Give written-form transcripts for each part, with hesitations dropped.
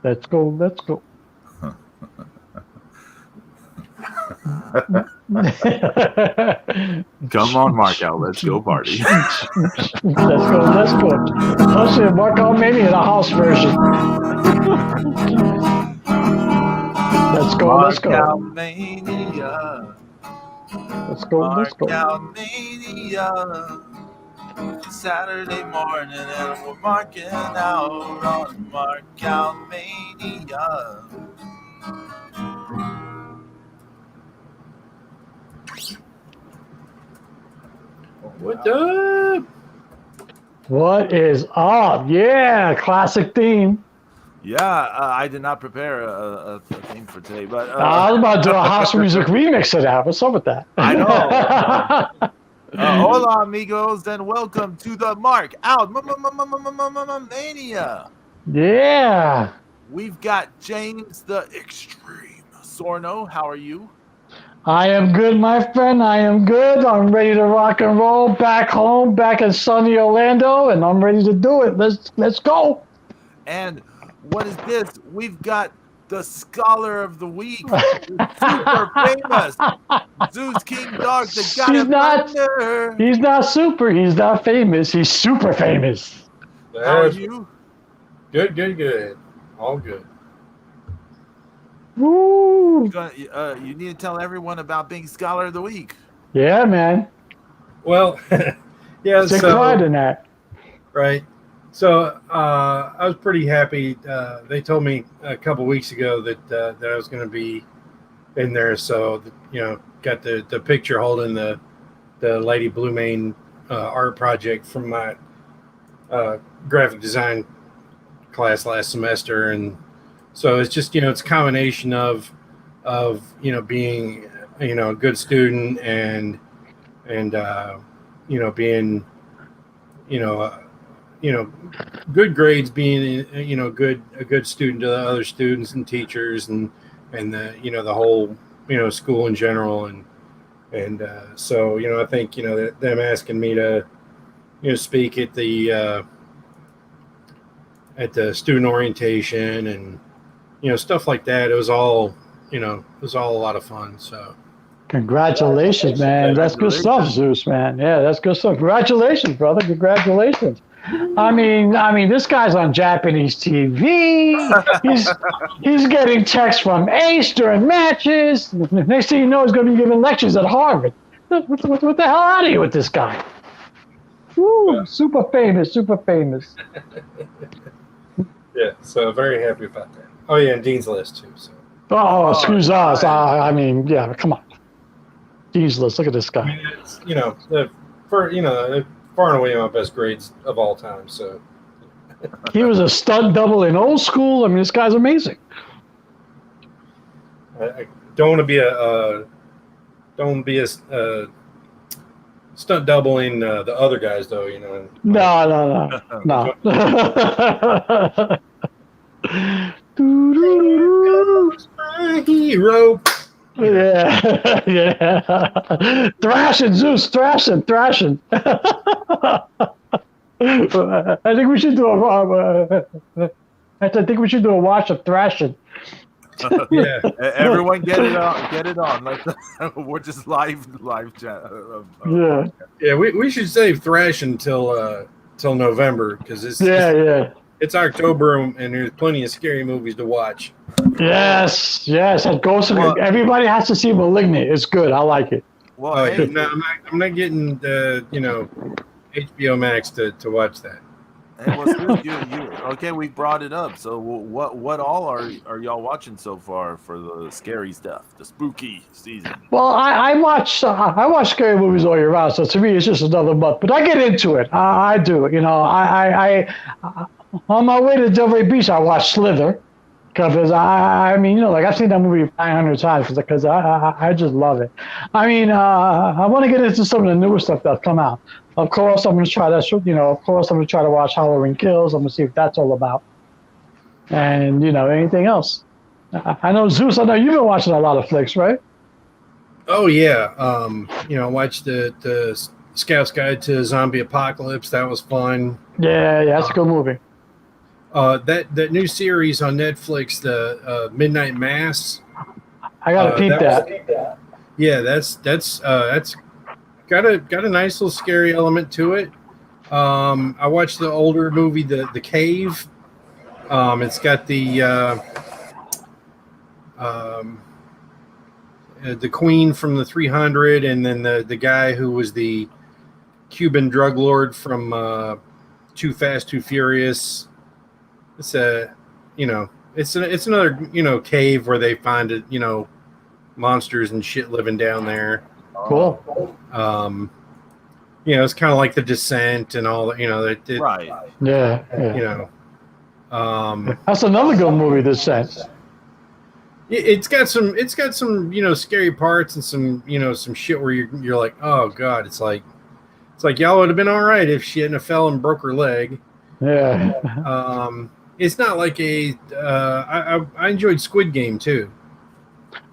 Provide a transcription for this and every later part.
Let's go. Let's go. Come on, Mark out. Let's go party. Let's go. Let's go. Oh shit, Mark out Mania, the house version. Let's go. Let's go. Mark out Mania. Let's go. Let's go. Mark out Mania. Saturday morning and we're marking out on Mark out Mania. What up? What is up? Yeah, classic theme. Yeah, I did not prepare a theme for today, but I was about to do a house music remix of that. What's up with that? I know. Hola, amigos, and welcome to the Mark Out Mania. Yeah. We've got James the Extreme Sorno. How are you? I am good, my friend. I am good. I'm ready to rock and roll back home, back in sunny Orlando, and I'm ready to do it. Let's go. And what is this? We've got the Scholar of the Week, super famous Zeus King Dog, the God of Thunder. He's not super. He's not famous. He's super famous. How are you? Good. All good. Woo! You need to tell everyone about being Scholar of the Week. Yeah, man. Well, yeah. Take pride in that. Right. So I was pretty happy. They told me a couple weeks ago that I was going to be in there. So got the picture holding the Lady Blue Mane art project from my graphic design class last semester, and so it's just it's a combination of being a good student and being good grades, being a good student to the other students and teachers and the whole school in general, and so I think them asking me to speak at the student orientation and stuff like that. It was all a lot of fun. So congratulations, man. That's good stuff, Zeus, man. Yeah, that's good stuff. Congratulations, brother. Congratulations. I mean, this guy's on Japanese TV. He's getting texts from Ace during matches. Next thing you know, he's going to be giving lectures at Harvard. What the hell out of here with this guy? Woo, yeah. Super famous. Yeah, so very happy about that. Oh yeah, and Dean's List too. So. Oh, excuse us. I mean, yeah, come on. Dean's List. Look at this guy. I mean, it's far and away my best grades of all time. So he was a stud double in old school. I mean, this guy's amazing. I don't want to be a stunt double in the other guys though. No. Hero. Yeah. Thrashing, Zeus, thrashing. I think we should do a watch of thrashing. Yeah. Everyone get it on. Like we're just live chat. Yeah. We should save thrashing till November because it's It's October and there's plenty of scary movies to watch. Yes. Everybody has to see Malignant. It's good. I like it. Well, I'm not getting HBO Max to watch that. Hey, what's good? You okay? We brought it up. So what all are y'all watching so far for the scary stuff, the spooky season? Well, I watch scary movies all year round. So to me, it's just another month. But I get into it. I do. I on my way to Delray Beach, I watched Slither because I've seen that movie 500 times because I just love it. I mean, I want to get into some of the newer stuff that's come out. Of course, I'm going to try that. Of course, I'm going to try to watch Halloween Kills. I'm going to see if that's all about. And anything else. I know Zeus. I know you've been watching a lot of flicks, right? Oh yeah. I watched the Scout's Guide to Zombie Apocalypse. That was fun. Yeah, that's a good movie. That new series on Netflix, the Midnight Mass. I gotta peep that. Yeah, that's got a nice little scary element to it. I watched the older movie, The Cave. It's got the Queen from the 300, and then the guy who was the Cuban drug lord from Too Fast, Too Furious. It's it's another cave where they find monsters and shit living down there. Cool. It's kind of like The Descent and all that. Right. Yeah. That's another good movie. Descent. It's got some scary parts and some shit where you're like, oh god, it's like y'all would have been all right if she hadn't have fell and broke her leg. Yeah. It's not like I enjoyed Squid Game too.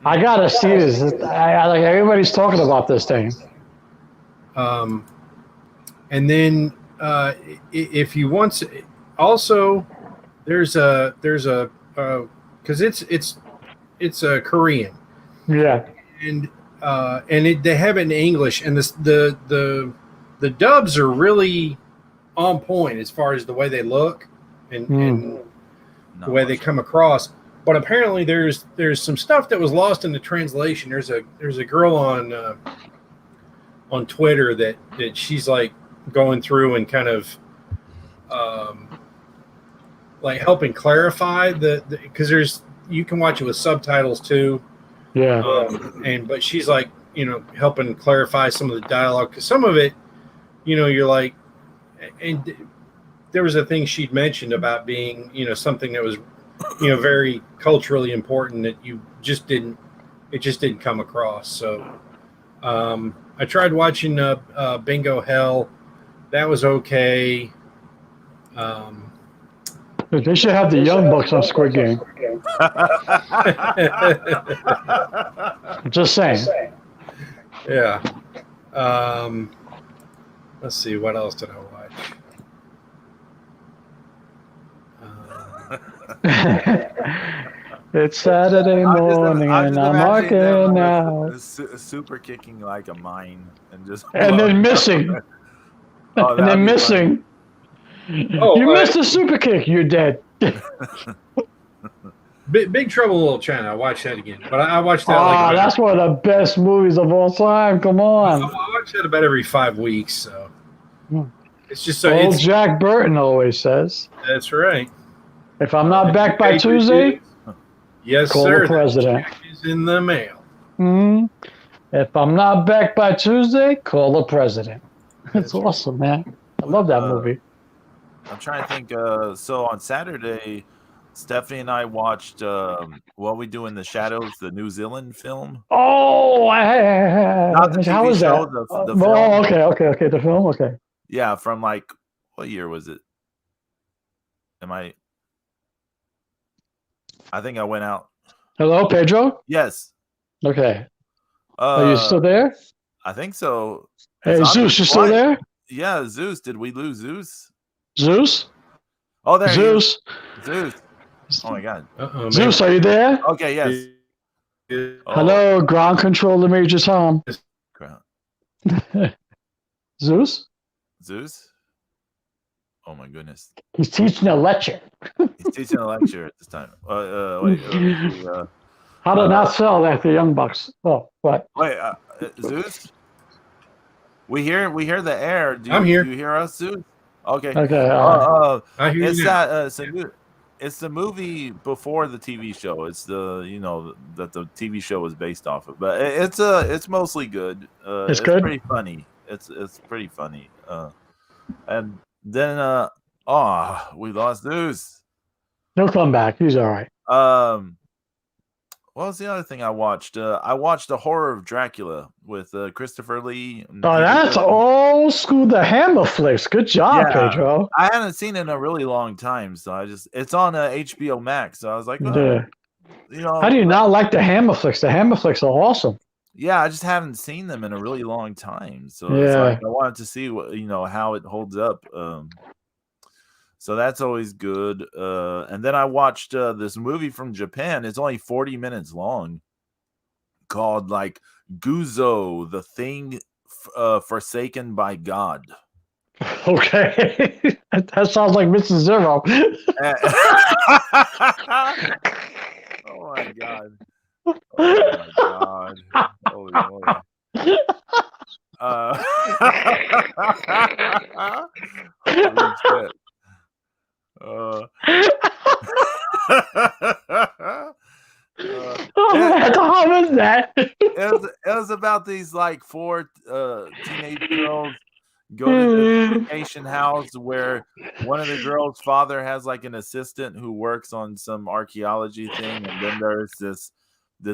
I gotta see this. I like everybody's talking about this thing. And then if you want, also there's a because it's a Korean. Yeah. And they have it in English, and the dubs are really on point as far as the way they look and the way they come across. But apparently there's some stuff that was lost in the translation. There's a girl on Twitter that she's like going through and kind of like helping clarify because you can watch it with subtitles too. Yeah. But she's like helping clarify some of the dialogue, because some of it you're like, and there was a thing she'd mentioned about being something that was very culturally important that it just didn't come across. So I tried watching Bingo Hell. That was okay. They should have the Young Bucks on Squid Game. Just saying. Yeah. Let's see. What else did I watch? It's Saturday morning and I'm working out. Super kicking like a mine and just then missing. And then missing. Oh, you missed a super kick. You're dead. Big Trouble in Little China. I watched that again, but I watched that. That's one of the best movies of all time. Come on. I watch that about every 5 weeks. So it's just so. Old Jack Burton always says. That's right. If I'm not back by Tuesday, yes, call sir. the president. The check is in the mail. If I'm not back by Tuesday, call the president. It's awesome, man. I love that movie. I'm trying to think. So on Saturday, Stephanie and I watched What We Do in the Shadows, the New Zealand film. Oh, not the TV how was show, that? The film. Okay. The film, okay. Yeah, from like what year was it? I think I went out. Hello, Pedro? Yes. Okay. Are you still there? I think so. Hey, Zeus, you still there? Yeah, Zeus. Did we lose Zeus? Zeus? Oh, there Zeus. Zeus. Oh my God. Zeus, are you there? Okay, yes. Hello, ground control to Major Tom. Zeus? Zeus? Oh my goodness. He's teaching a lecture. He's teaching a lecture at this time. How to not sell at the Young Bucks. Oh, what? Wait, Zeus? We hear the air. I'm here. Do you hear us, Zeus? Okay. Okay. I hear you now. It's the movie before the TV show. It's the that the TV show was based off of. But it's mostly good. It's good. Pretty funny. It's pretty funny. And then we lost Zeus. He'll come back. He's all right. What was the other thing I watched? I watched The Horror of Dracula with Christopher Lee. Oh, that's old school. The Hammer flicks. Good job, Pedro. I haven't seen it in a really long time, so it's on HBO Max. So I was like, how do you not like the Hammer flicks? The Hammer flicks are awesome. Yeah, I just haven't seen them in a really long time, so it's like I wanted to see what how it holds up. So that's always good. And then I watched this movie from Japan. It's only 40 minutes long, called like Guzo, the thing forsaken by God. Okay. That sounds like Mrs. Zero. Oh my God. Oh my God. Holy moly. Holy shit. How was that? It was about these like four teenage girls go to this vacation house where one of the girls' father has like an assistant who works on some archaeology thing, and then there's this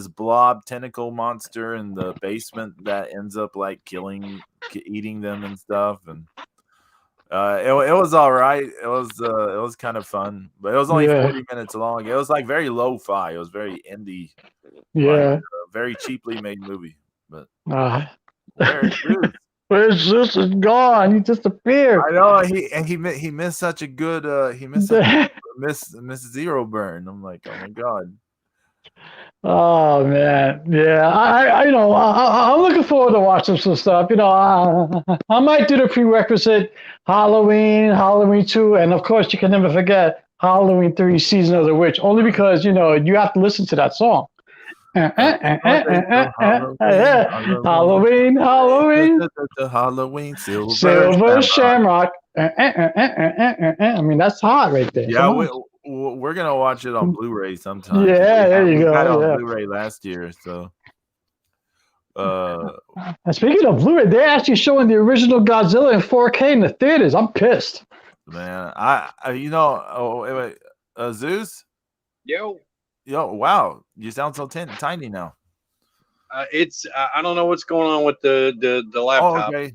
blob tentacle monster in the basement that ends up like eating them and stuff. And it was all right. It was kind of fun, but it was only 40 minutes long. It was like very lo-fi. It was very indie, like very cheaply made movie. But where's Zeus is gone? He disappeared. I know he missed such a good he missed such a miss Zero burn. I'm like, oh my God. Oh man, yeah. I'm looking forward to watching some stuff. I might do the prerequisite Halloween 2, and of course you can never forget Halloween 3, Season of the Witch, only because you have to listen to that song. Halloween, Halloween, Silver Shamrock. I mean, that's hot right there. Yeah, we're gonna watch it on Blu-ray sometime. Yeah, there you go. We got it on Blu-ray last year, so. Speaking of Blu-ray, they're actually showing the original Godzilla in 4K in the theaters. I'm pissed. Man, wait, Zeus. Yo, wow, you sound so tiny now. it's I don't know what's going on with the laptop. Oh, okay.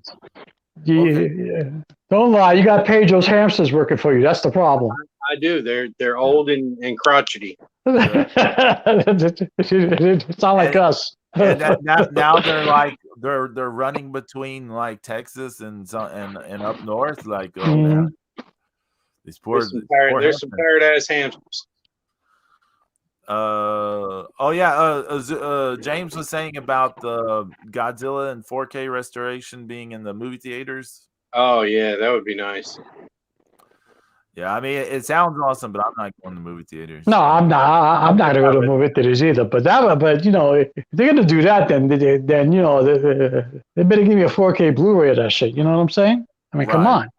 Yeah. Don't lie, you got Pedro's hamsters working for you. That's the problem. I do. They're old and crotchety. It's not like us. And now they're running between like Texas and up north. Like, oh man, these poor. There's some tired ass hamsters. James was saying about the Godzilla and 4K restoration being in the movie theaters. Oh yeah, that would be nice. Yeah, I mean it sounds awesome, but I'm not going to movie theaters. No, I'm not. I'm not going to movie theaters either. But if they're going to do that, then they better give me a 4K Blu-ray of that shit. You know what I'm saying? I mean, come on.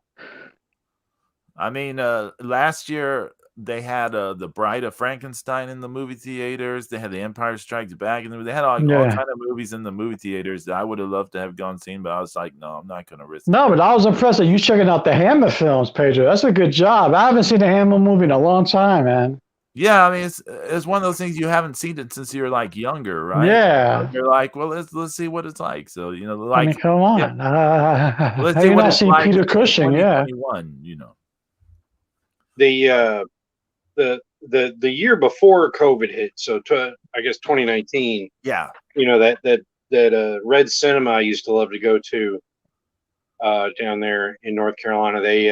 I mean, last year they had the Bride of Frankenstein in the movie theaters. They had The Empire Strikes Back, and they had all kind of movies in the movie theaters that I would have loved to have gone seen, but I was like, no, I'm not going to risk it. No, but I was impressed that you checking out the Hammer films, Pedro. That's a good job. I haven't seen a Hammer movie in a long time, man. Yeah, I mean, it's one of those things you haven't seen it since you're like younger, right? Yeah. You're like, well, let's see what it's like. So like, I mean, come on. Yeah. Let's have see you what not it's seen like Peter Cushing? Yeah. The year before COVID hit, so I guess 2019. Yeah. That Red Cinema I used to love to go to down there in North Carolina. They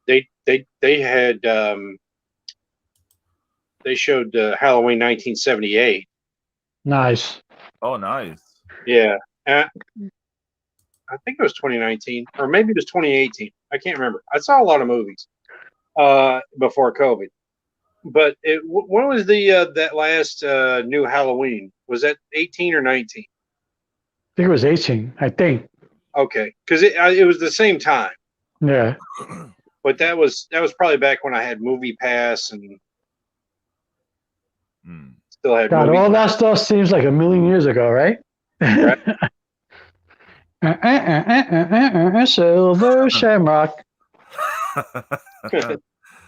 had they showed Halloween 1978. Nice. Oh, nice. Yeah. I think it was 2019 or maybe it was 2018. I can't remember. I saw a lot of movies before COVID. But when was that last new Halloween? Was that 18 or 19? I think it was 18. I think. Okay, because it was the same time. Yeah. But that was probably back when I had Movie Pass and still had. God, all that stuff seems like a million years ago, right? Right. Silver Shamrock.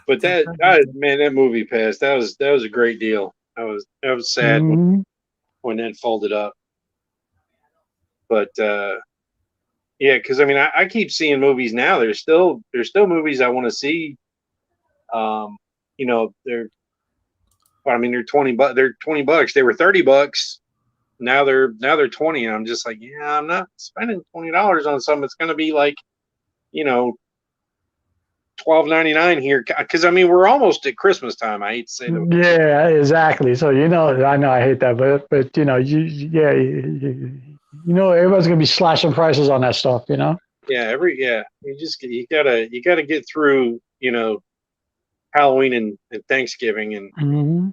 But that Movie Pass, that was a great deal. That was sad when that folded up. But yeah, because I mean I keep seeing movies now. There's still movies I want to see. They're $20. They're $20. They were $30. Now they're 20, and I'm just like, yeah, I'm not spending $20 on something that's going to be like, $12.99 here, because I mean we're almost at Christmas time. I hate to say that. Yeah, exactly. So I know I hate that, but everybody's gonna be slashing prices on that stuff. Yeah, you gotta get through Halloween and Thanksgiving and Mm-hmm.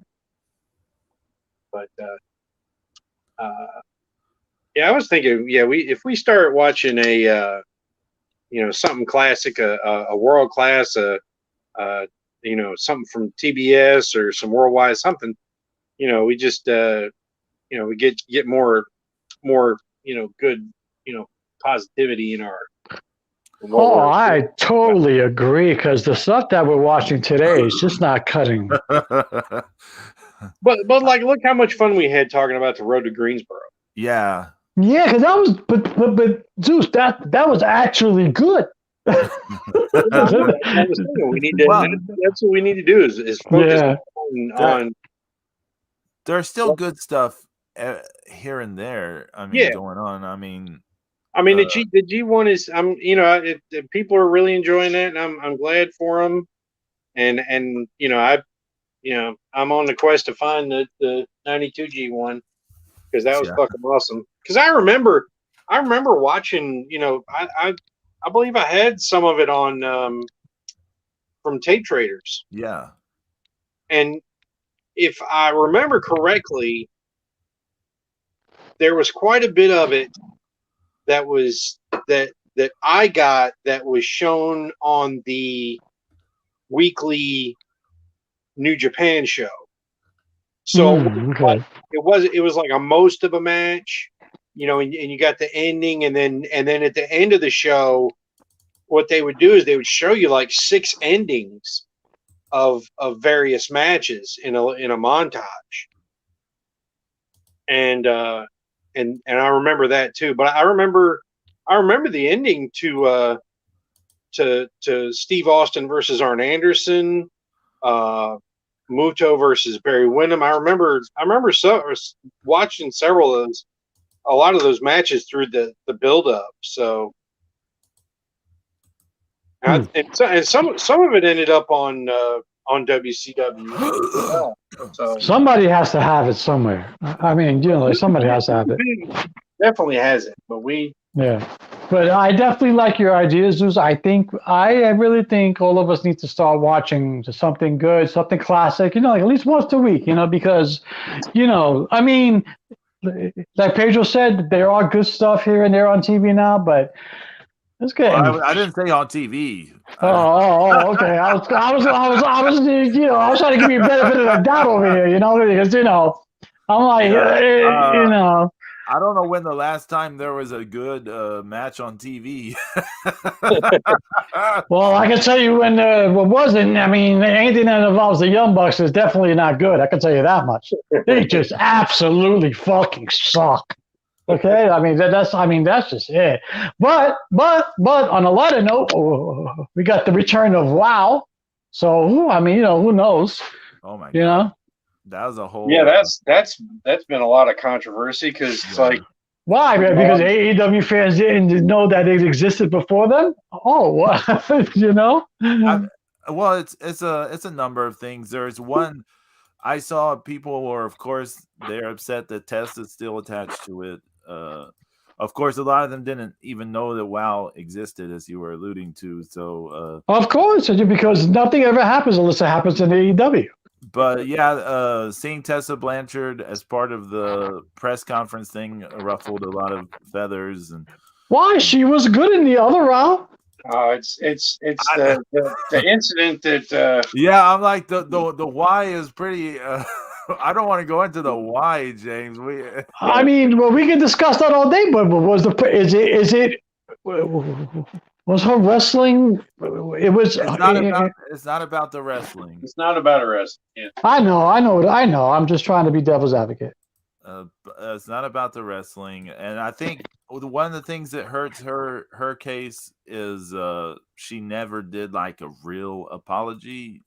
but yeah, I was thinking if we start watching a something classic, a world class, something from TBS or some worldwide something, we just we get more good positivity in our. I totally agree, because the stuff that we're watching today is just not cutting. But like, look how much fun we had talking about the road to Greensboro. Yeah. Yeah, because that was, but Zeus, that was actually good. I was thinking we need to. That's what we need to do is focus on. There's still good stuff here and there. I mean, going on. I mean, the G1 is. People are really enjoying it, and I'm glad for them. And I'm on the quest to find the 92 G1, because that was fucking awesome. Because I remember watching. I believe I had some of it on from Tape Traders. Yeah. And if I remember correctly, there was quite a bit of it that I got that was shown on the weekly New Japan show. So it was like a most of a match, and you got the ending, and then at the end of the show, what they would do is they would show you like 6 endings of various matches in a montage. And I remember that too. But I remember the ending to Steve Austin versus Arn Anderson, Muto versus Barry Windham. I remember watching a lot of those matches through the build up. So, and some of it ended up on WCW. So somebody has to have it somewhere. I mean, somebody has to have it. Definitely has it, but But I definitely like your ideas, Zeus. I really think all of us need to start watching something good, something classic, like at least once a week, because, I mean, like Pedro said, there are good stuff here and there on TV now, but it's good. I didn't say on TV. Okay. I was trying to give you a benefit of the doubt over here, because, I'm like, I don't know when the last time there was a good match on TV. Well, I can tell you when what wasn't. I mean, anything that involves the Young Bucks is definitely not good. I can tell you that much. They just absolutely fucking suck. Okay, I mean that's just it. But on a lighter note, we got the return of WoW. So I mean, who knows? Oh my god. That was a whole. Yeah, that's been a lot of controversy, because it's like, why? Because AEW fans didn't know that it existed before them. Oh, what? Well, it's a number of things. There's one. I saw people were, of course, they're upset that Test is still attached to it. Of course, a lot of them didn't even know that WoW existed, as you were alluding to. So, of course, because nothing ever happens unless it happens in AEW. But yeah, seeing Tessa Blanchard as part of the press conference thing ruffled a lot of feathers. And why? She was good in the other round. It's the incident that. Yeah, I'm like the why is pretty. I don't want to go into the why, James. I mean, well, we can discuss that all day. But was was her wrestling? It was. It's not about the wrestling. It's not about her wrestling. Yeah. I know. I'm just trying to be devil's advocate. It's not about the wrestling, and I think one of the things that hurts her case is she never did like a real apology.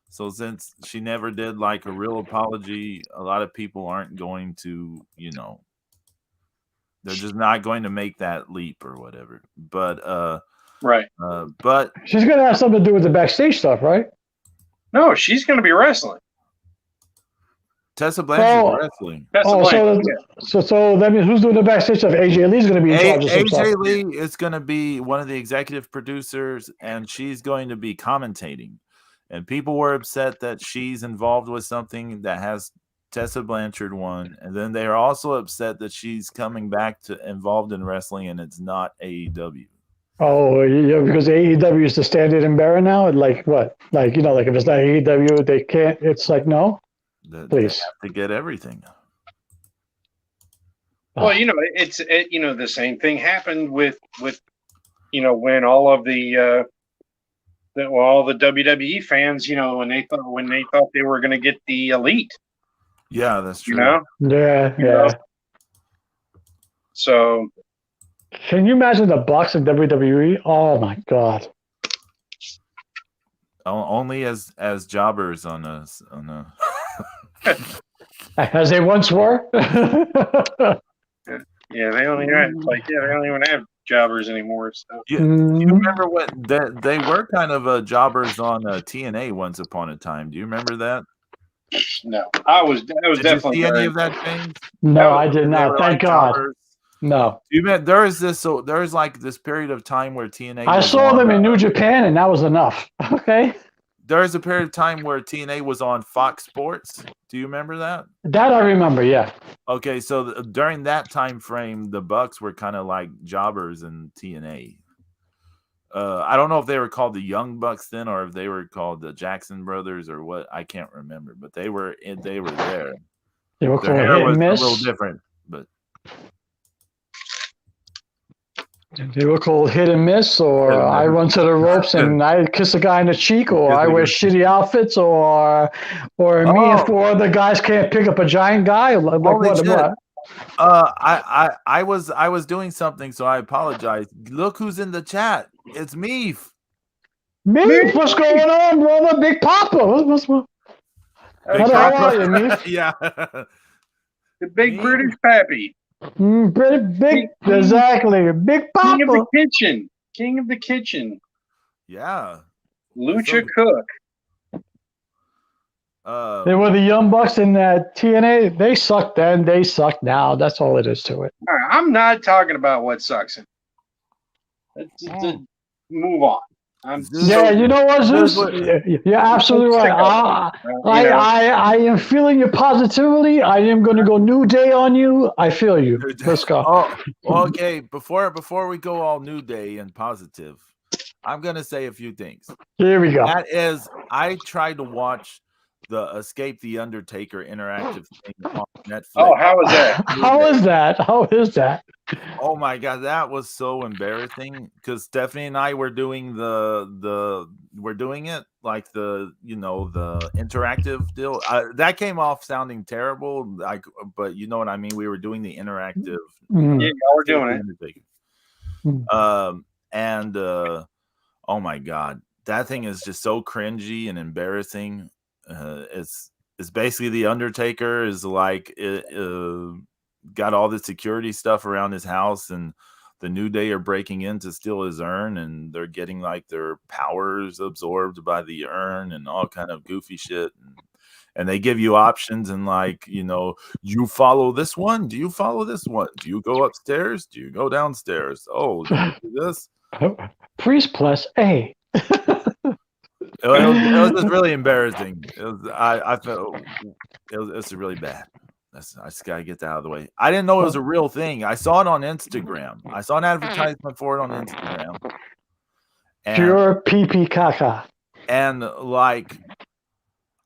So since she never did like a real apology, a lot of people aren't going to, they're just not going to make that leap or whatever. But Right. But she's gonna have something to do with the backstage stuff, right? No, she's going to be wrestling. Tessa Blanchard's wrestling. Tessa Oh, Blanchard, so that means who's doing the backstage stuff? AJ Lee's gonna be in charge of some stuff. AJ Lee is going to be one of the executive producers, and she's going to be commentating. And people were upset that she's involved with something that has Tessa Blanchard won, and then they are also upset that she's coming back to involved in wrestling, and it's not AEW. Oh, yeah, because AEW is the standard and bearer now. Like what? Like like if it's not AEW, they can't. It's like no. Please. They have to get everything. Well, it's the same thing happened with when all of the all the WWE fans, when they thought they were going to get the Elite. Yeah, that's true. Yeah. So, can you imagine the Bucks in WWE? Oh my God. Only as jobbers on a As they once were. Yeah, they only don't even have jobbers anymore. So. You remember what they were kind of jobbers on TNA once upon a time? Do you remember that? No, I was definitely. You see any of that change? No, I did not. Thank God. Jobbers. No. You meant there's like this period of time where TNA. I saw them in New Japan, and that was enough. Okay. There was a period of time where TNA was on Fox Sports. Do you remember that? That I remember, yeah. Okay, so during that time frame, the Bucks were kind of like jobbers in TNA. I don't know if they were called the Young Bucks then, or if they were called the Jackson Brothers, or what. I can't remember, but they were there. They were Their called hair hit was and miss. a little different, but They were called hit and miss, or I run to the ropes and I kiss a guy in the cheek, or I wear shitty outfits, or me and four other guys can't pick up a giant guy. Like what? I was doing something, so I apologize. Look who's in the chat. It's Meef. Meef, what's going on, brother? Big Papa. What's How are you, Meef? Yeah. The big British pappy. Big, exactly. Big Papa. King of the kitchen. Yeah. Lucha Cook. They were the Young Bucks in that TNA. They sucked then. They suck now. That's all it is to it. All right, I'm not talking about what sucks. Move on. You know what, Zeus? You're absolutely right. I am feeling your positivity. I am going to go New Day on you. I feel you. Let's go. Okay. Before we go all New Day and positive, I'm going to say a few things. Here we go. That is, I tried to watch the Escape the Undertaker interactive thing on Netflix. Oh, how is that? How is that? Oh my God, that was so embarrassing because Stephanie and I were doing we're doing it like the interactive deal. That came off sounding terrible, but you know what I mean. We were doing the interactive. Yeah, we're doing it. Oh my God, that thing is just so cringy and embarrassing. It's basically the Undertaker is like got all the security stuff around his house, and the New Day are breaking in to steal his urn, and they're getting like their powers absorbed by the urn and all kind of goofy shit. And they give you options, and like, you follow this one. Do you follow this one? Do you go upstairs? Do you go downstairs? Oh, do you do this? Priest plus A. It was just really embarrassing. I felt it was really bad. I just gotta get that out of the way. I didn't know it was a real thing. I saw it on Instagram. I saw an advertisement for it on Instagram. Pure pee caca. And like,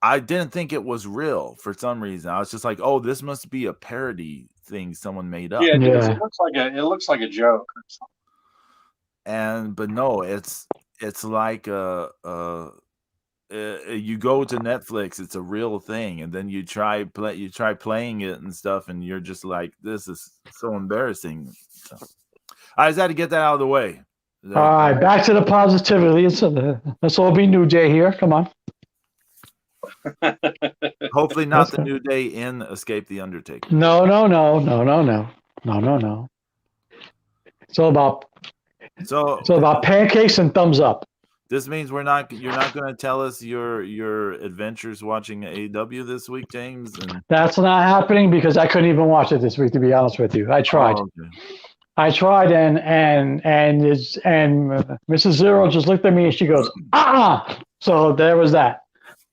I didn't think it was real for some reason. I was just like, oh, this must be a parody thing someone made up. Yeah, it looks like a joke or something. But no, it's like you go to Netflix, it's a real thing, and then you try playing it and stuff, and you're just like, this is so embarrassing. So, I just had to get that out of the way. All right, back to the positivity. Let's all be New Day here. Come on. Hopefully not the New Day in Escape the Undertaker. No. It's all about So about pancakes and thumbs up. this means you're not going to tell us your adventures watching AEW this week, James? And That's not happening because I couldn't even watch it this week, to be honest with you. I tried. Oh, okay. I tried, and Mrs. Zero just looked at me and she goes, So there was that.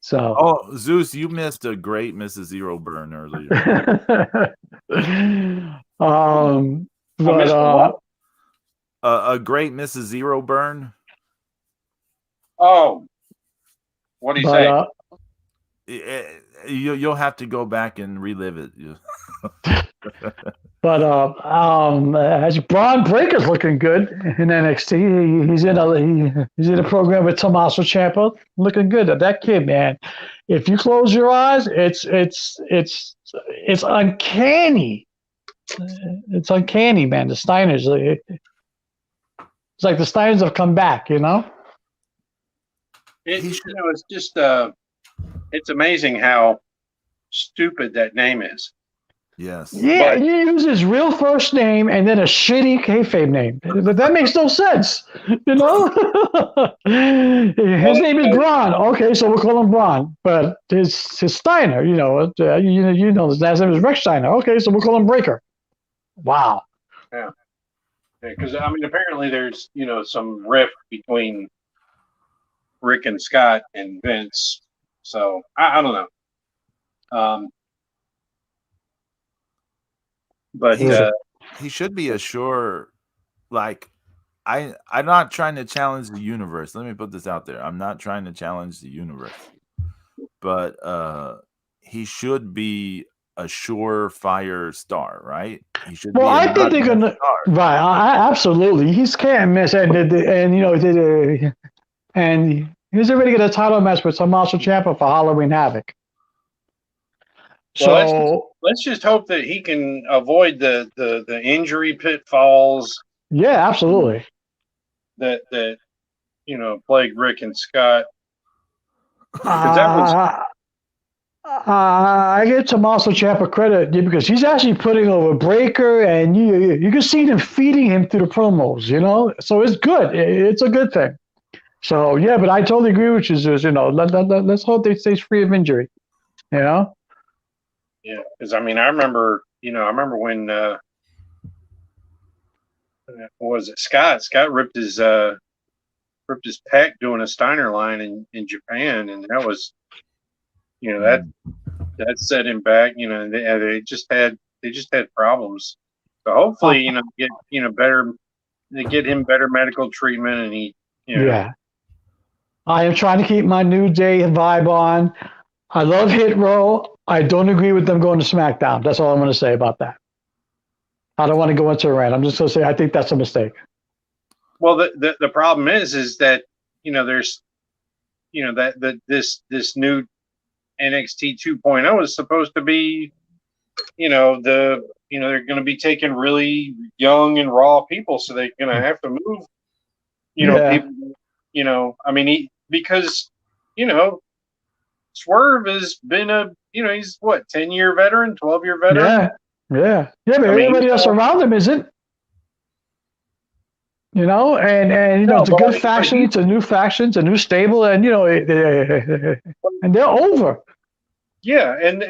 So. Oh, Zeus, you missed a great Mrs. Zero burn earlier. A great Mrs. Zero burn. Oh, what do you say? You'll have to go back and relive it. But as Braun Breaker's looking good in NXT. He's in a program with Tommaso Ciampa, looking good. That kid, man. If you close your eyes, it's uncanny. It's uncanny, man. The Steiners. It's like the Steiners have come back, you know. It's just it's amazing how stupid that name is. Yes. Yeah, he uses his real first name and then a shitty kayfabe name. That makes no sense, you know. His name is Braun. Okay, so we'll call him Braun. But his Steiner, you know, his last name is Rex Steiner. Okay, so we'll call him Breaker. Wow. Yeah. Because I mean, apparently there's some rift between Rick and Scott and Vince. So I don't know. But he should be assured. Like, I'm not trying to challenge the universe. Let me put this out there. I'm not trying to challenge the universe, but he should be a surefire star, right? He should. Well, be I think they're gonna. Right, absolutely. He's can't miss, and he's already got a title match with Tommaso Ciampa for Halloween Havoc. Well, let's just hope that he can avoid the injury pitfalls. Yeah, absolutely. That plagued Rick and Scott. That I give Tommaso Ciampa credit because he's actually putting over Breaker, and you can see them feeding him through the promos, you know. So it's good. It's a good thing. So yeah, but I totally agree with you. Let's hope they stay free of injury. You know. Yeah, because I mean, I remember when what was it? Scott ripped his pec doing a Steiner line in Japan, and that was, that set him back. They just had problems. So hopefully, get him better medical treatment, and he. Yeah. I am trying to keep my New Day vibe on. I love Hit Row. I don't agree with them going to SmackDown. That's all I'm going to say about that. I don't want to go into a rant. I'm just going to say I think that's a mistake. Well, the problem is that there's that this new NXT 2.0 is supposed to be they're going to be taking really young and raw people, so they're going to have to move people. I mean, because Swerve has been he's what, 10-year veteran, 12-year veteran. Yeah. But everybody else around him isn't. And it's a good faction. It's a new faction. It's a new stable, and and they're over. Yeah, and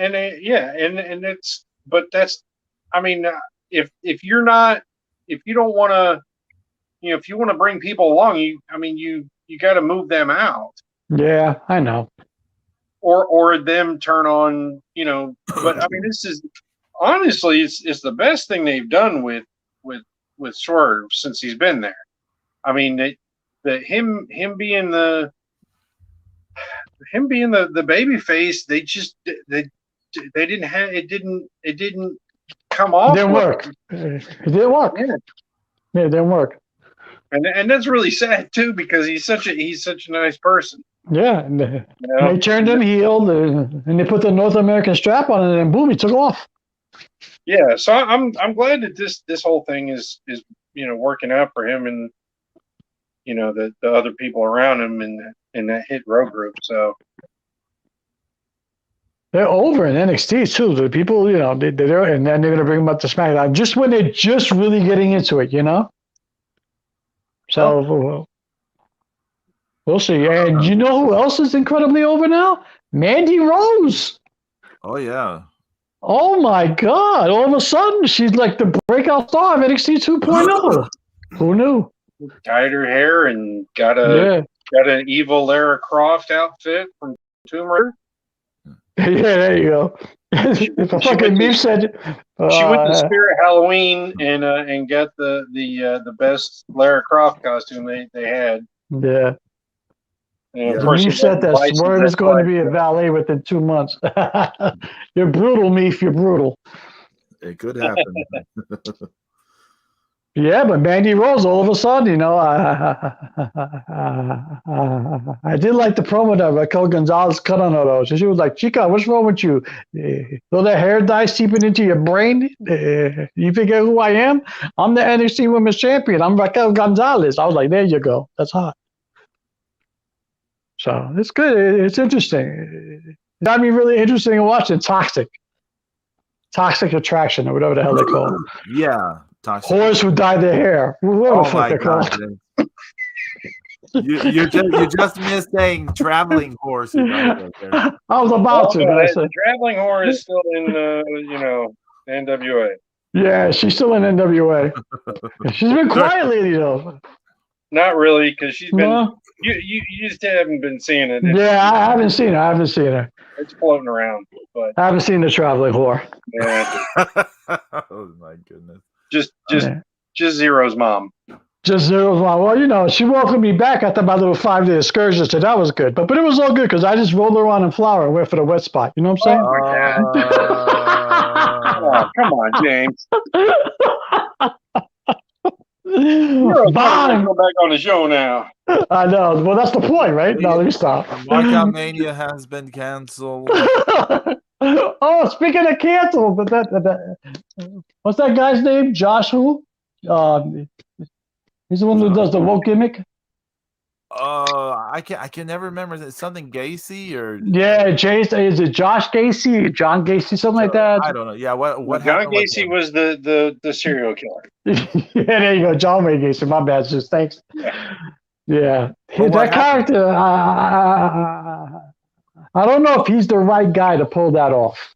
it's, but that's, I mean, if you don't want to, if you want to bring people along, you got to move them out. Yeah, I know. Or them turn on, but I mean, this is honestly, it's the best thing they've done with Swerve since he's been there. I mean, him being the baby face, they didn't have, it didn't come off. It didn't work. It didn't work. Yeah, it didn't work. And that's really sad too, because he's such a nice person. Yeah, and they turned him heel, and they put the North American strap on it, and boom, he took off. Yeah, so I'm glad that this whole thing is working out for him, and the other people around him in that Hit Row group. So they're over in NXT too. The people, they're, and then they're going to bring them up to SmackDown just when they're just really getting into it. So we'll see. And you know who else is incredibly over now? Mandy Rose. Oh yeah. Oh my God! All of a sudden, she's like the breakout star of NXT 2.0. Who knew? Dyed her hair and got an evil Lara Croft outfit from Tomb Raider. Yeah, there you go. If a fucking meme said she went to Spirit Halloween and got the best Lara Croft costume they had. Yeah. And of The course, meme said that Swerve is going to be a valet within 2 months. You're brutal, Meef. You're brutal. It could happen. Yeah, but Mandy Rose, all of a sudden, you know, I did like the promo that Raquel Gonzalez cut on her, though. So she was like, Chica, what's wrong with you? All that hair dye seeping into your brain? You forget who I am? I'm the NXT Women's Champion. I'm Raquel Gonzalez. I was like, there you go. That's hot. So it's good. It's interesting. It got me really interesting to watch it. Toxic Attraction, or whatever the hell they call it. Yeah. Toxic. Whores who dye their hair. Whoever the fuck they're called. You just missed saying traveling horse. I was about to. But I said, the traveling whore is still in NWA. Yeah, she's still in NWA. She's been quiet lately, though. Not really, because she's been. You just haven't been seeing it. Yeah, I haven't seen her. It's floating around, but I haven't seen the traveling whore. Yeah. Oh my goodness. Just Zero's mom. Just Zero's mom. Well, you know, she welcomed me back after my little 5-day excursion, so that was good. But it was all good because I just rolled around in flour and went for the wet spot. You know what I'm saying? Come on, James. Bye. Go back on the show now. I know. Well, that's the point, right? No, let me stop. Lockout Mania has been canceled. Oh, speaking of canceled, but what's that guy's name? Josh who? He's the one who does the woke gimmick. I can never remember. Is it something Gacy or? Yeah, Jason. Is it Josh Gacy, John Gacy, something like that? I don't know. Yeah, what John Gacy was the serial killer. Yeah, there you go, John Wayne Gacy. My bad, just thanks. Yeah, Well, that character. I don't know if he's the right guy to pull that off.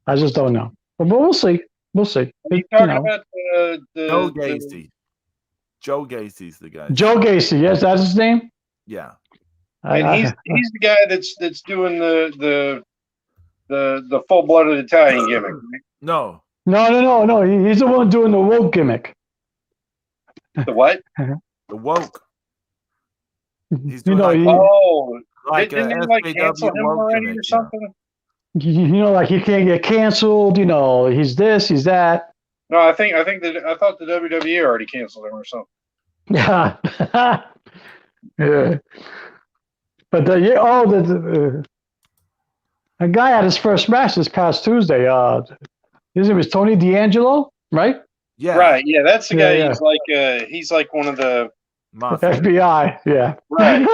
I just don't know. But we'll see. We'll see. Are you talking about Joe Gacy? Joe Gacy's the guy. Joe Gacy, yes, that's his name. Yeah, and he's the guy that's doing the full-blooded Italian gimmick. Right? No. He's the one doing the woke gimmick. The what? The woke. He's didn't they cancel him already or something? You know, like he can't get canceled. You know, he's this, he's that. No, I thought the WWE already canceled him or something. Yeah, yeah. But a guy had his first match this past Tuesday. His name was Tony D'Angelo, right? Yeah, right. Yeah, that's the guy. Yeah. He's like one of the FBI. Yeah, right.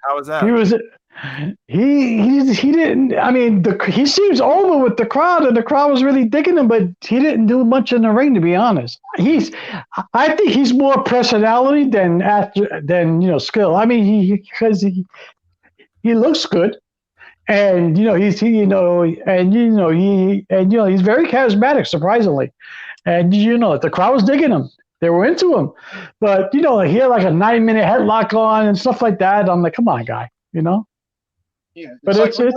How was that? He didn't. I mean, he seems over with the crowd, and the crowd was really digging him, but he didn't do much in the ring, to be honest. I think he's more personality than skill. I mean, because he looks good, and he's very charismatic, surprisingly, and the crowd was digging him. They were into him, but he had like a 9-minute headlock on and stuff like that. I'm like, come on, guy, Yeah, but look, they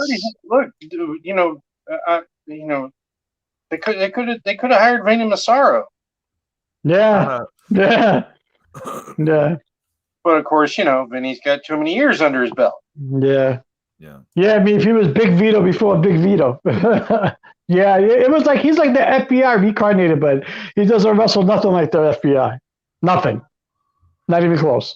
could have hired Vinny Massaro. Yeah. But of course, Vinny's got too many years under his belt. Yeah. I mean, if he was Big Vito before Big Vito. Yeah, it was like he's like the FBI reincarnated, but he doesn't wrestle nothing like the FBI. Nothing. Not even close.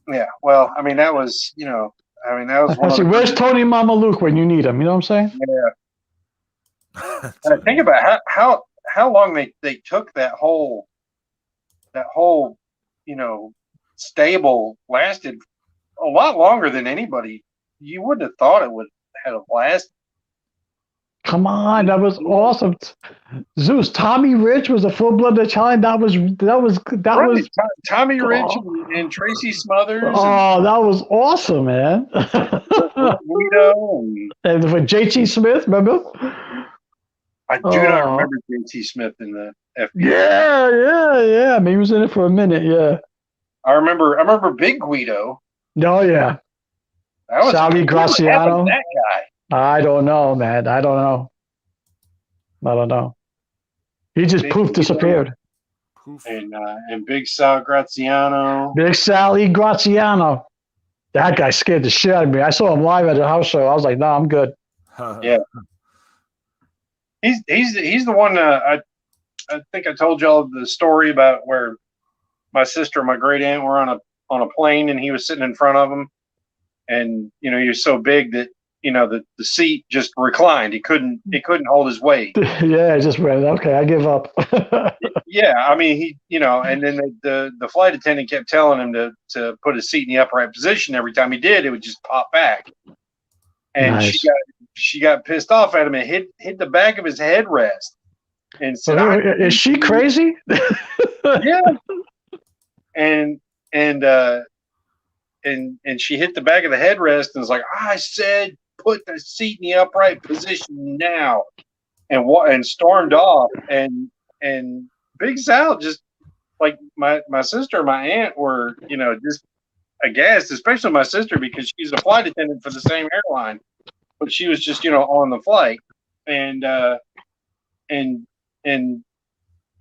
Yeah, well, I mean, that was where's Tony Mama Luke when you need him? You know what I'm saying? Yeah. Think about how long they took that whole stable lasted a lot longer than anybody. You wouldn't have thought it would have lasted. Come on, that was awesome. Zeus, Tommy Rich was a full-blooded Italian. That was Right. Tommy Rich and Tracy Smothers that was awesome, man. and Guido And with JT Smith, remember? I do not remember JT Smith in the FBI. Yeah. I mean, he was in it for a minute. Yeah. I remember Big Guido. Oh yeah. Sally Graziano. That guy. I don't know, man. I don't know. He just disappeared. Poof. And Big Sal Graziano. Big Sally Graziano. That guy scared the shit out of me. I saw him live at a house show. I was like, "Nah, I'm good." Yeah. He's the one. I think I told y'all the story about where my sister and my great aunt were on a plane, and he was sitting in front of them, and he was so big that the seat just reclined. He couldn't hold his weight. Yeah, I just went, okay, I give up. Yeah, I mean and then the flight attendant kept telling him to put his seat in the upright position. Every time he did, it would just pop back. And nice. she got pissed off at him and hit the back of his headrest and said, "Is she crazy?" Yeah. And she hit the back of the headrest and was like, "I said, put the seat in the upright position now," and stormed off. And Big Sal just like my sister and my aunt were just aghast, especially my sister because she's a flight attendant for the same airline, but she was just on the flight, and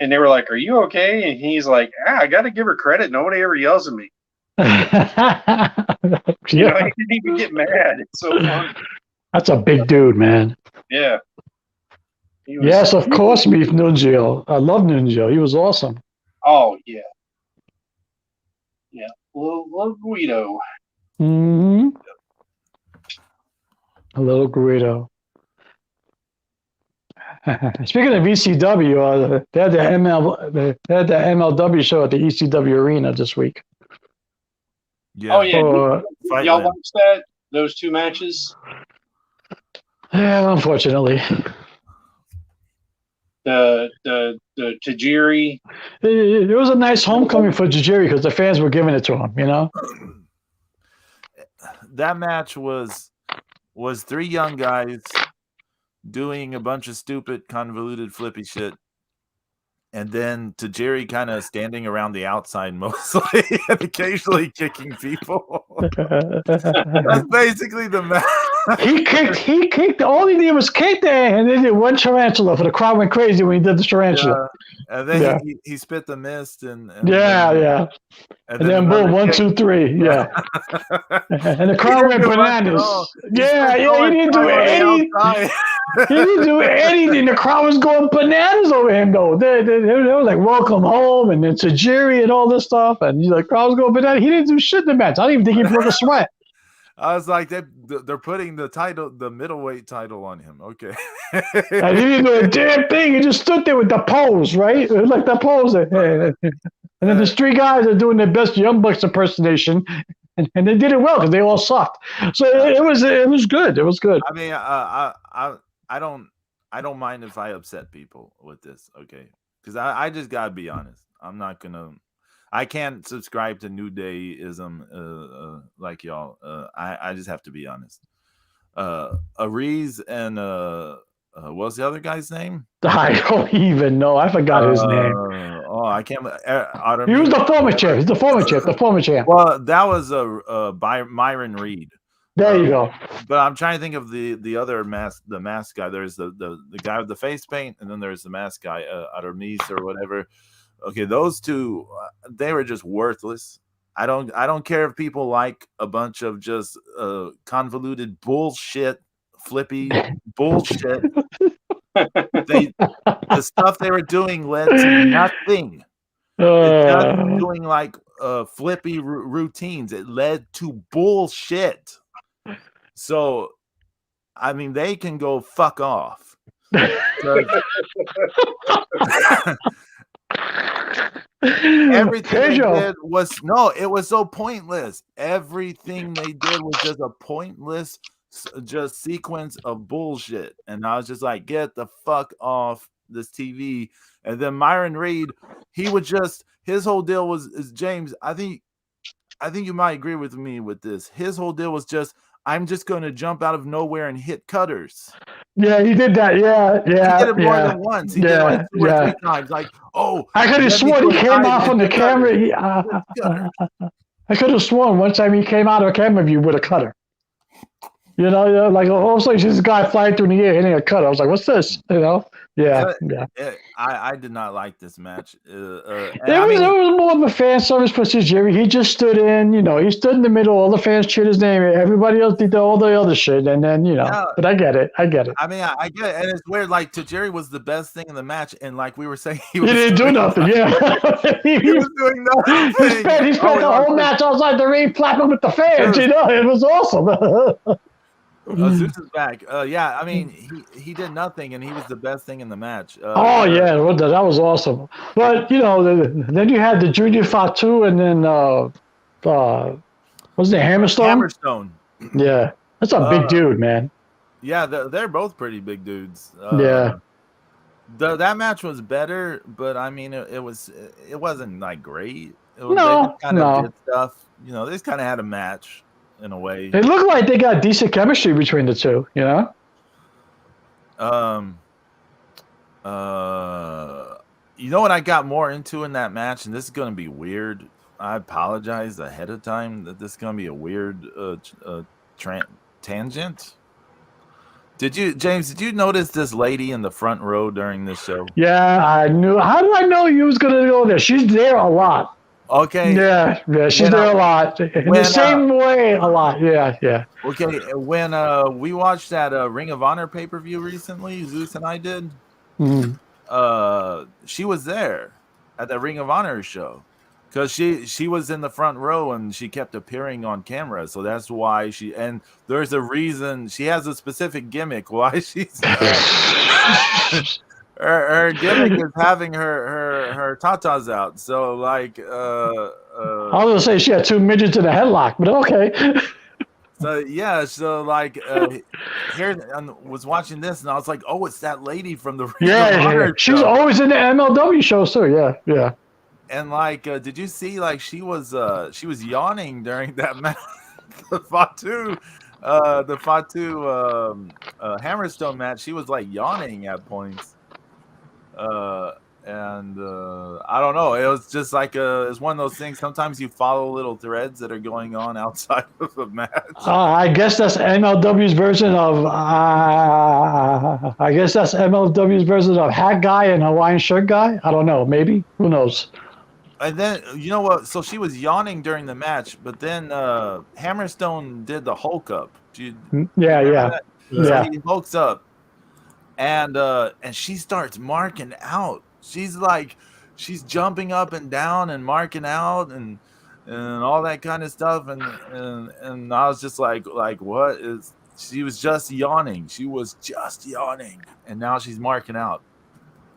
they were like, "Are you okay?" And he's like, "I got to give her credit. Nobody ever yells at me." Yeah. He didn't even get mad. It's so funny. That's a big dude, man. Yeah. Yes, of course, Meet Nunzio. I love Nunzio. He was awesome. Oh yeah. Yeah. Little Guido. Mm-hmm. A little Guido. Speaking of ECW, they had the MLW show at the ECW arena this week. Yeah. Oh yeah. Y'all watched that? Those two matches? Yeah, unfortunately. The Tajiri. It was a nice homecoming for Tajiri because the fans were giving it to him, That match was three young guys doing a bunch of stupid, convoluted, flippy shit. And then Tajiri kind of standing around the outside mostly and occasionally kicking people. That's basically the match. He kicked. All he did was kick there, and then did one tarantula. For the crowd went crazy when he did the tarantula. Yeah. And then he spit the mist and yeah. And then boom, 1, 2, 3. Yeah. And the crowd went bananas. Yeah. He didn't do anything. He didn't do anything. The crowd was going bananas over him though. They were like, "Welcome home," and then Tajiri and all this stuff, and the crowd was going bananas. He didn't do shit in the match. I don't even think he broke a sweat. I was like, they're putting the middleweight title on him. Okay. And he didn't do a damn thing. He just stood there with the pose, right? It was like the pose. And then there's three guys are doing their best Young Bucks impersonation, and they did it well because they all sucked. So it was good. It was good. I mean, I don't mind if I upset people with this, okay? Because I just gotta be honest. I can't subscribe to New Day-ism like y'all. I just have to be honest. Ariz and what's the other guy's name? I don't even know. I forgot his name. Oh, I can't. He was the former champ. He's the former champ. Well, that was Myron Reed. There you go. But I'm trying to think of the other mask guy. There's the guy with the face paint, and then there's the mask guy, Aramis or whatever. Okay, those two, they were just worthless. I don't care if people like a bunch of just convoluted bullshit, flippy bullshit. The stuff they were doing led to nothing. Just doing like flippy routines. It led to bullshit. So, I mean, they can go fuck off. Everything they did was it was so pointless. Everything they did was just a pointless, just sequence of bullshit, and I was just like, get the fuck off this TV. And then Myron Reed, he would just, his whole deal was, James, I think you might agree with me with this. His whole deal was just, I'm just going to jump out of nowhere and hit cutters. Yeah, he did that. Yeah. He did it more than once. He did like 2 or 3 times. Like, I could have sworn he came out from the camera. I could have sworn one time he came out of a camera view with a cutter. Like all of a sudden, this guy flying through the air hitting a cutter. I was like, "What's this?" Yeah. I did not like this match. It was more of a fan service procedure. He just stood in, he stood in the middle. All the fans cheered his name. Everybody else did all the other shit, and then But I get it. I mean, I get it, and it's weird. Like, Tajiri was the best thing in the match, and like we were saying, he didn't do nothing. Yeah, he was doing nothing. He spent the whole match outside the ring, clapping with the fans. It was awesome. Zeus is back. Yeah, I mean, he did nothing, and he was the best thing in the match. Yeah, that was awesome. But then you had the Junior Fatu, and then wasn't it Hammerstone? Hammerstone. Yeah, that's a big dude, man. Yeah, they're both pretty big dudes. That match was better, but I mean, it wasn't like great. They kind of did stuff. They just kind of had a match. In a way, it looked like they got decent chemistry between the two. What I got more into in that match, and this is going to be weird. I apologize ahead of time that this is going to be a weird tangent. James? Did you notice this lady in the front row during this show? Yeah, I knew. How do I know you was going to go there? She's there a lot. Okay. Yeah, she's there a lot. In the same way, a lot. Yeah. Okay, when we watched that Ring of Honor pay-per-view recently, Zeus and I did, she was there at the Ring of Honor show because she was in the front row and she kept appearing on camera. So that's why and there's a reason, she has a specific gimmick why she's her gimmick is having her tatas out. So like I was gonna say she had 2 midgets in a headlock, but okay. So like here I was watching this and I was like, oh, it's that lady from the Ring of Honor show. She's always in the MLW shows too. Yeah. And like, did you see like she was yawning during that match? the Fatu Hammerstone match. She was like yawning at points. I don't know. It was just like it's one of those things. Sometimes you follow little threads that are going on outside of a match. I guess that's MLW's version of. Hat Guy and Hawaiian Shirt Guy. I don't know. Maybe, who knows? And then you know what? So she was yawning during the match, but then Hammerstone did the Hulk up. Yeah. So he hulks up. And she starts marking out. She's jumping up and down and marking out and all that kind of stuff. And I was just like what is? She was just yawning. She was just yawning, and now she's marking out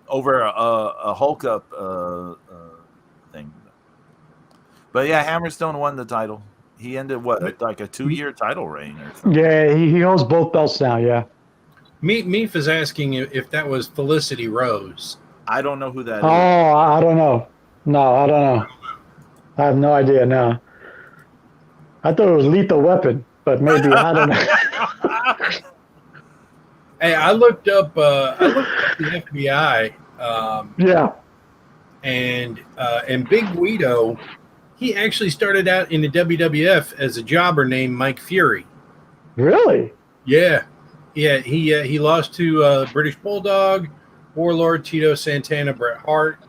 over a Hulk up thing. But yeah, Hammerstone won the title. He ended like a 2-year title reign or something. Yeah, he holds both belts now. Yeah. Meef is asking if that was Felicity Rose. I don't know who that is. Oh, I don't know. No, I don't know. I have no idea. No. I thought it was Lethal Weapon, but maybe I don't know. Hey, I looked up the FBI. Yeah. And Big Guido, he actually started out in the WWF as a jobber named Mike Fury. Really? Yeah. Yeah, he lost to British Bulldog, Warlord, Tito Santana, Bret Hart.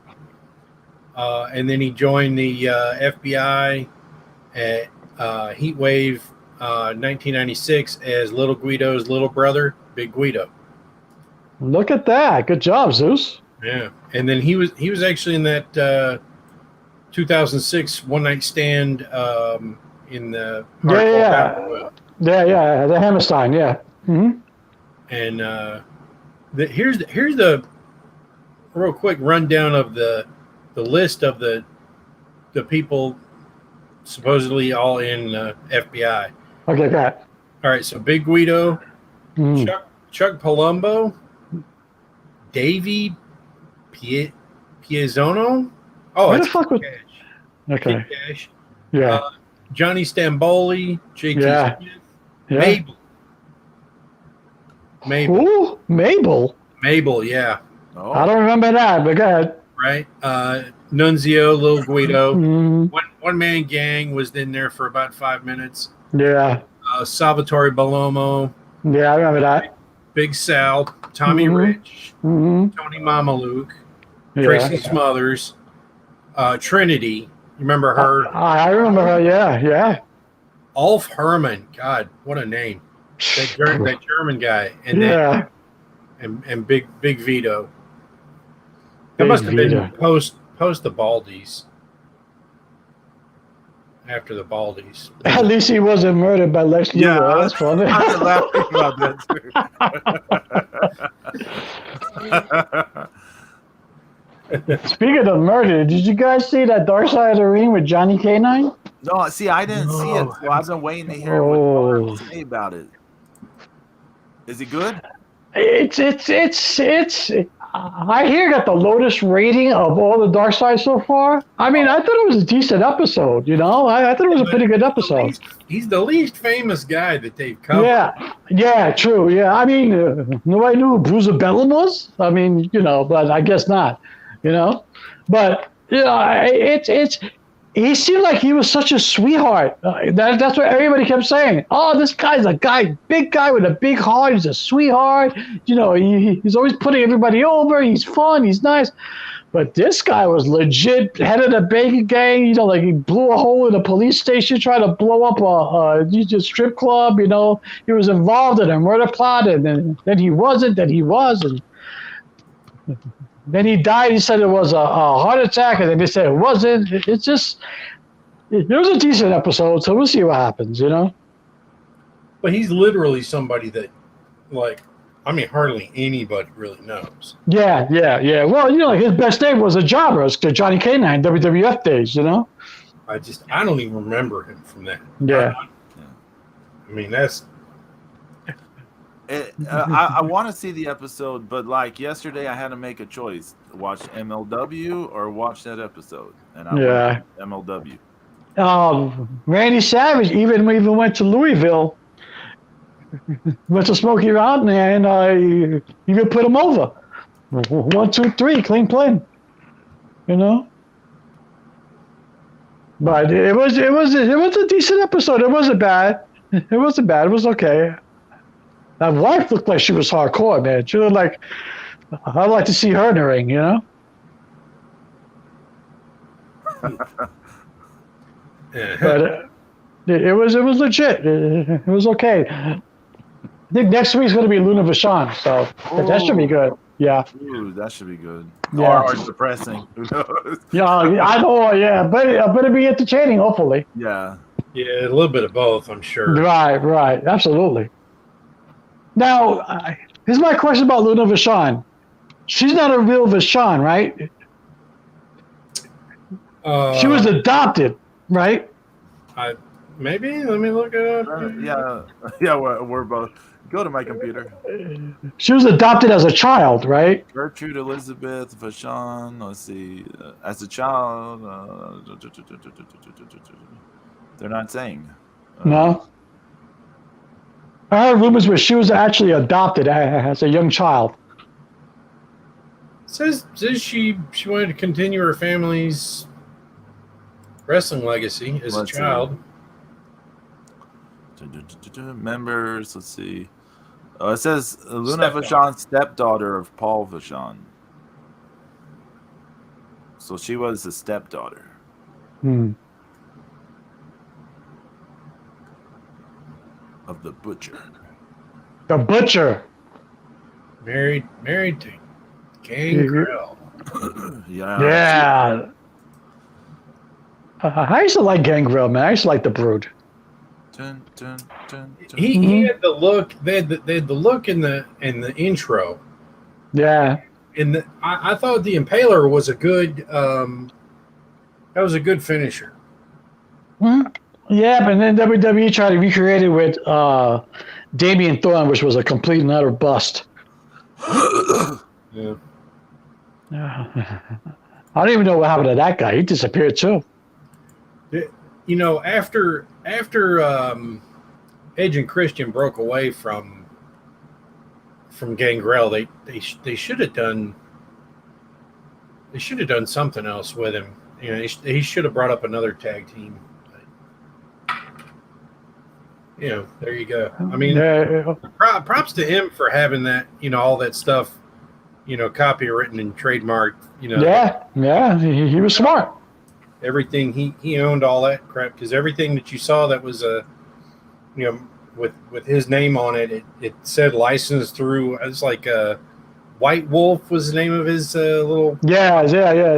And then he joined the FBI at Heatwave 1996 as Little Guido's little brother, Big Guido. Look at that. Good job, Zeus. Yeah. And then he was actually in that 2006 One Night Stand in the the Hammerstein, yeah. Mm-hmm. And here's the real quick rundown of the list of the people supposedly all in FBI. Okay, Pat. All right, so Big Guido, Mm. Chuck Palumbo, Davey Piazzono. Oh, Where the it's fuck was? Cash. Okay. Kid Cash. Yeah. Johnny Stamboli, JT Yeah. Smith, Yeah. Mabel, Who? Mabel. yeah, Oh, I don't remember that, but go ahead. right. Nunzio, Little Guido. Mm. One man gang was in there for about 5 minutes. Yeah. Salvatore Balomo, Yeah, I remember that. Big Sal, Tommy Mhm. Rich, Mm-hmm. Tony Mamaluke, Yeah. Tracy Smothers, Trinity. You remember her? I remember her. Yeah. Yeah. Ulf Herman. God, what a name. That German guy. And Yeah. then and Big Vito. That Big must have been Vito. post the Baldies. After the Baldies. At least he wasn't murdered by Lex Luthor. yeah. That's funny. I was laughing about that too. Speaking of murder, did you guys see that Dark Side of the Ring with Johnny K9? No, see, I didn't see it, so I've been waiting to hear what you have to say about it. Is it good? It's. I hear it got the lowest rating of all the Dark Side so far. I mean, I thought it was a decent episode. You know, I thought it was a pretty good episode. He's the least famous guy that they've covered. Yeah, true. Yeah, I mean, nobody knew who Bruiser Bellum was. I mean, you know, but I guess not. You know, but you know, it's. He seemed like he was such a sweetheart. That's what everybody kept saying. Oh, this guy's a big guy with a big heart. He's a sweetheart. You know, he's always putting everybody over. He's fun. He's nice. But this guy was legit head of the bacon gang. You know, like he blew a hole in a police station, trying to blow up a strip club. You know, he was involved in a murder plot, and then he wasn't. Then he was, and then he died. He said it was a heart attack, and then they said it wasn't. It's just, it was a decent episode, so we'll see what happens, you know? But he's literally somebody that, like, I mean, hardly anybody really knows. Yeah. Well, you know, like his best name was a jobber, Johnny K9, WWF days, you know? I don't even remember him from that. Yeah. I mean, that's. I want to see the episode, but like yesterday, I had to make a choice: watch MLW or watch that episode, and I went MLW. Randy Savage even went to Louisville, went to Smokey Mountain, and even put him over. 1, 2, 3, clean play. You know. But it was a decent episode. It wasn't bad. It was okay. That wife looked like she was hardcore, man. She looked like, I'd like to see her in the ring, you know? But it was legit. It was okay. I think next week's going to be Luna Vachon, so that should be good. Yeah. Ooh, that should be good. Yeah. Or depressing. Who knows? Yeah, I know. Yeah, but it'll be entertaining, hopefully. Yeah. Yeah, a little bit of both, I'm sure. Right. Absolutely. Now, here's my question about Luna Vachon. She's not a real Vachon, right? She was adopted, right? Maybe. Let me look it up. Yeah. We're both. Go to my computer. She was adopted as a child, right? Gertrude Elizabeth Vachon. Let's see. As a child, they're not saying. No. I heard rumors where she was actually adopted as a young child. Says she wanted to continue her family's wrestling legacy as a child. Members, let's see. It says Luna Vachon, stepdaughter of Paul Vachon. So she was a stepdaughter. Of the Butcher. The Butcher. Married to Gangrel. Yeah. I used to like Gangrel, man. I used to like the Brood. He had the look. They had the look in the intro. Yeah. And I thought the Impaler was a good. That was a good finisher. Yeah, but then WWE tried to recreate it with Damian Thorne, which was a complete and utter bust. Yeah. I don't even know what happened to that guy. He disappeared too. You know, after Edge and Christian broke away from Gangrel, they should have done something else with him. You know, he should have brought up another tag team. You know, there you go. I mean, props to him for having that. You know, all that stuff. You know, copywritten and trademarked. You know. Yeah, he was smart. Everything he owned all that crap, because everything that you saw that was with his name on it, it said licensed through. It's like White Wolf was the name of his little. Yeah,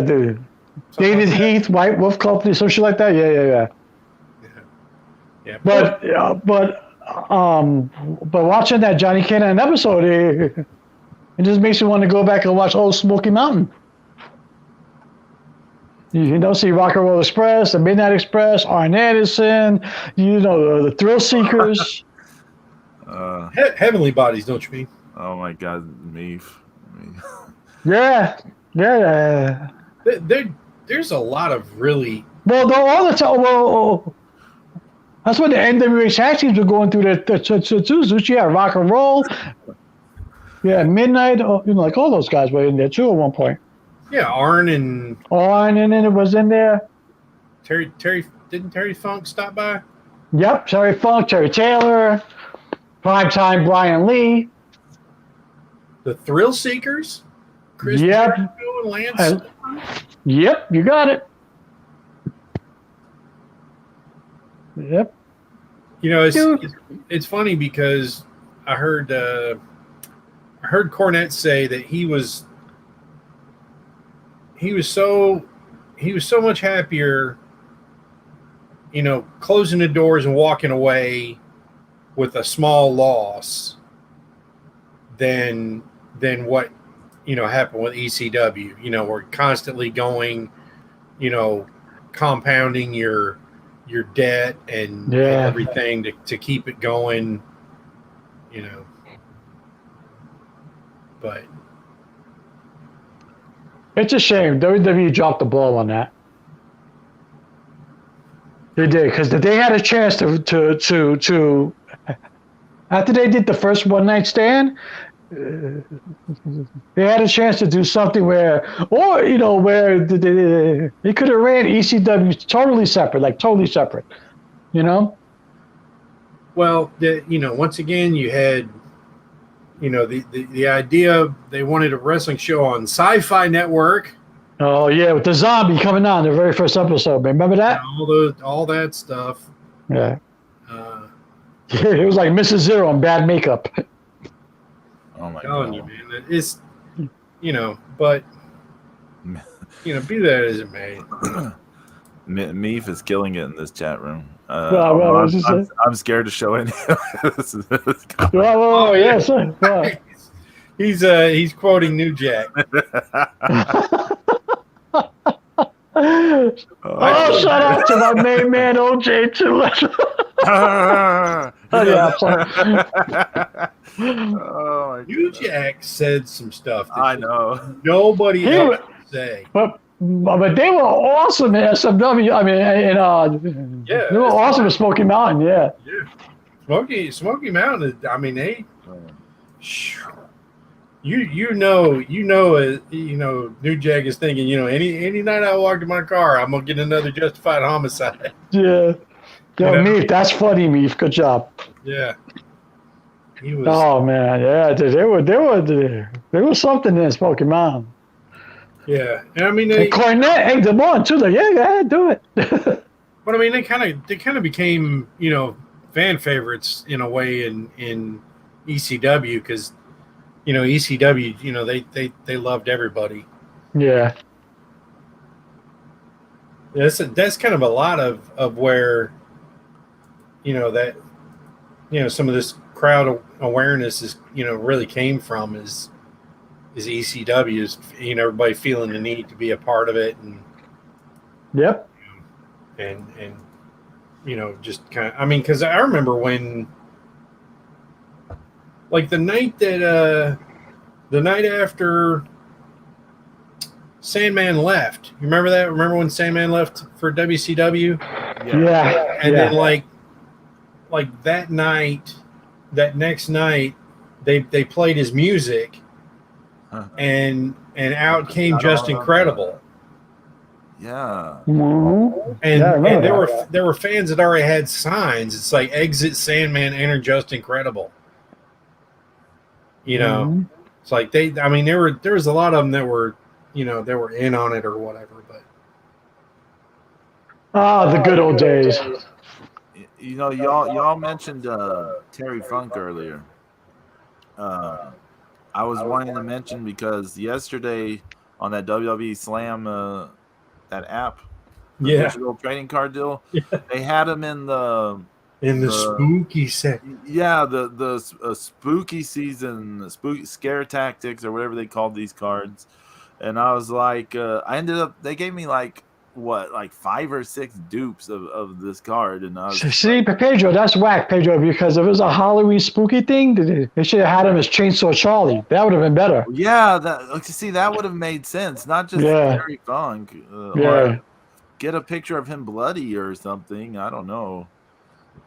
dude. David Heath, White Wolf Company, some shit like that. Yeah. But watching that Johnny Cannon episode, it just makes me want to go back and watch old Smoky Mountain. You know, see Rock and Roll Express, the Midnight Express, Arn Anderson, you know, the Thrill Seekers. Heavenly Bodies, don't you mean? Oh my God, me. Yeah. There's a lot of really. Well, all the time. Well, that's when the NWA tag teams were going through the yeah, Rock and Roll. Yeah, Midnight. You know, like all those guys were in there too at one point. Yeah, Arn and it was in there. Terry didn't Terry Funk stop by? Yep, Terry Funk, Terry Taylor, Primetime Brian Lee. The Thrill Seekers? Chris Jericho and Lance. Yep, you got it. Yep. You know, it's funny because I heard Cornette say that he was so much happier, you know, closing the doors and walking away with a small loss than what, you know, happened with ECW. You know, we're constantly going, you know, compounding your debt and everything to keep it going, you know. But it's a shame WWE dropped the ball on that. They did, because they had a chance to after they did the first one night stand, they had a chance to do something where they could have ran ECW totally separate, you know. Well, you know, once again, you had, you know, the idea they wanted a wrestling show on Sci-Fi Network. Oh yeah, with the zombie coming on the very first episode. Remember that? All that stuff. Yeah. It was like Mrs. Zero in bad makeup. Oh my God! God. Man, it's, you know, but you know, be that as it may. Meef is killing it in this chat room. I'm scared to show any. Yes. Wow. He's quoting New Jack. Shout out to my main man OJ too. New Jack said some stuff that I know nobody else would say. But they were awesome at SMW. I mean, they were awesome at Smoky Mountain. Yeah. Smoky Mountain. I mean, they. You know, New Jack is thinking, you know, any night I walk to my car, I'm gonna get another justified homicide. Yeah. Yo, Meef, that's funny, Meef. Good job. Yeah. He was. Oh man, yeah, there was something in Smoky Mountain. Yeah, and I mean, and Cornette egged them on too. Like, yeah, do it. But I mean, they kind of became, you know, fan favorites in a way in ECW, because, you know, ECW, you know, they loved everybody. Yeah. That's kind of a lot of where, you know, that, you know, some of this crowd awareness is, you know, really came from is ECW, is, you know, everybody feeling the need to be a part of it, and yep. and just kind of. I mean, because I remember when, like the night after Sandman left. You remember that? Remember when Sandman left for WCW? Yeah. And then like that night, that next night, they played his music, and out came Just Incredible. Yeah. And there were fans that already had signs. It's like exit Sandman, enter Just Incredible. It's like there was a lot of them that were in on it or whatever. But the good old days. Y'all mentioned Terry Funk earlier. I was wanting to mention because yesterday on that WWE Slam that app, digital trading card deal, they had him in the spooky set. Yeah, the spooky season, spooky scare tactics or whatever they called these cards, and I was like, they gave me like 5 or 6 dupes of this card, and I was see, Pedro, that's whack, Pedro, because if it was a Halloween spooky thing, they should have had him as Chainsaw Charlie. That would have been better. Yeah, that would have made sense. Not just Terry Funk. Or get a picture of him bloody or something. I don't know.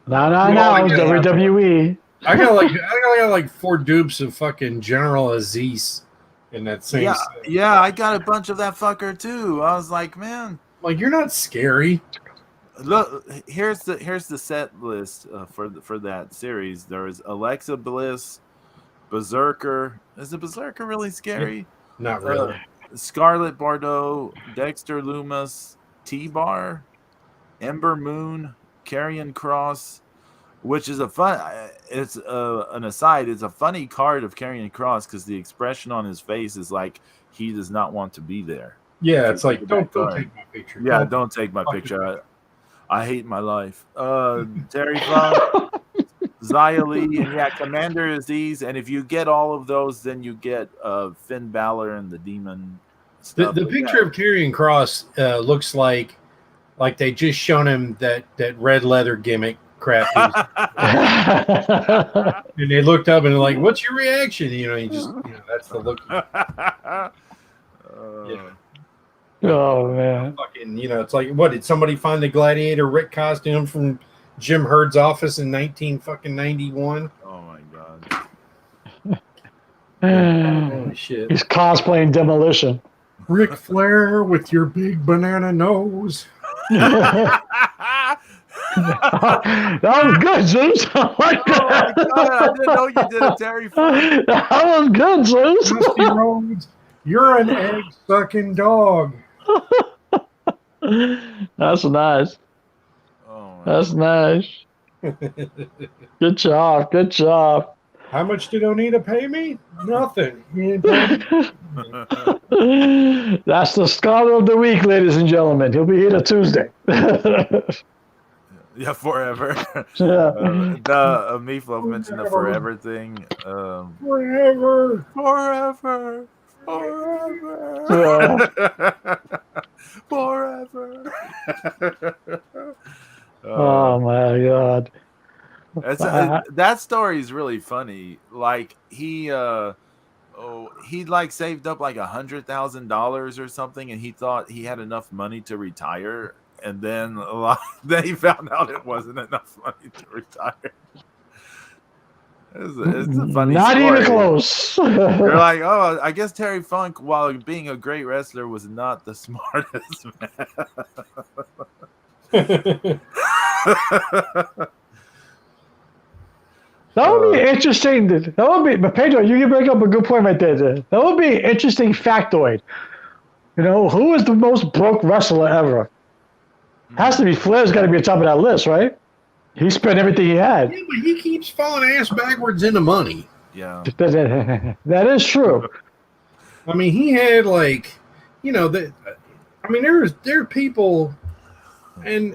No, WWE. I got like 4 dupes of fucking General Aziz in that same set. Yeah, I got a bunch of that fucker too. I was like, man, like, you're not scary. Look, here's the set list for that series. There is Alexa Bliss, Berserker. Is the Berserker really scary? Not really. Scarlet Bordeaux, Dexter Loomis, T-Bar, Ember Moon, Karrion Kross, which is it's an aside. It's a funny card of Karrion Kross because the expression on his face is like he does not want to be there. Yeah, it's like don't take my picture. Yeah, don't take my picture. I hate my life. Terry Funk, Xia Li, and Commander Aziz. And if you get all of those, then you get Finn Balor and the Demon stuff. The picture of Karrion Kross looks like they just shown him that red leather gimmick crap. And they looked up and they're like, "What's your reaction?" He just that's the look. Oh man! Fucking, it's like, what did somebody find the Gladiator Rick costume from Jim Herd's office in 1991? Oh my god! Holy shit! He's cosplaying Demolition. Ric Flair with your big banana nose. That was good, Zeus. I like that. Oh my god! I didn't know you did a Terry Funk. That was good, Zeus. Dusty Rhodes, you're an egg-sucking dog. That's nice. Oh, that's nice. Good job. Good job. How much did Onita pay me? Nothing. That's the scholar of the week, ladies and gentlemen. He'll be here till Tuesday. Yeah, forever. Yeah. The Meatloaf mentioned the forever thing. Forever. Forever. Oh my god. That story is really funny. Like he like saved up like $100,000 or something, and he thought he had enough money to retire, and then then he found out it wasn't enough money to retire. It's a funny Not story. even close. You're like, oh, I guess Terry Funk, while being a great wrestler, was not the smartest man. That would be interesting. But Pedro, you can bring up a good point right there. That would be an interesting factoid. Who is the most broke wrestler ever? Has to be Flair's got to be on top of that list, right? He spent everything he had. Yeah, but he keeps falling ass backwards into money. Yeah. That is true. I mean, he had there are people, and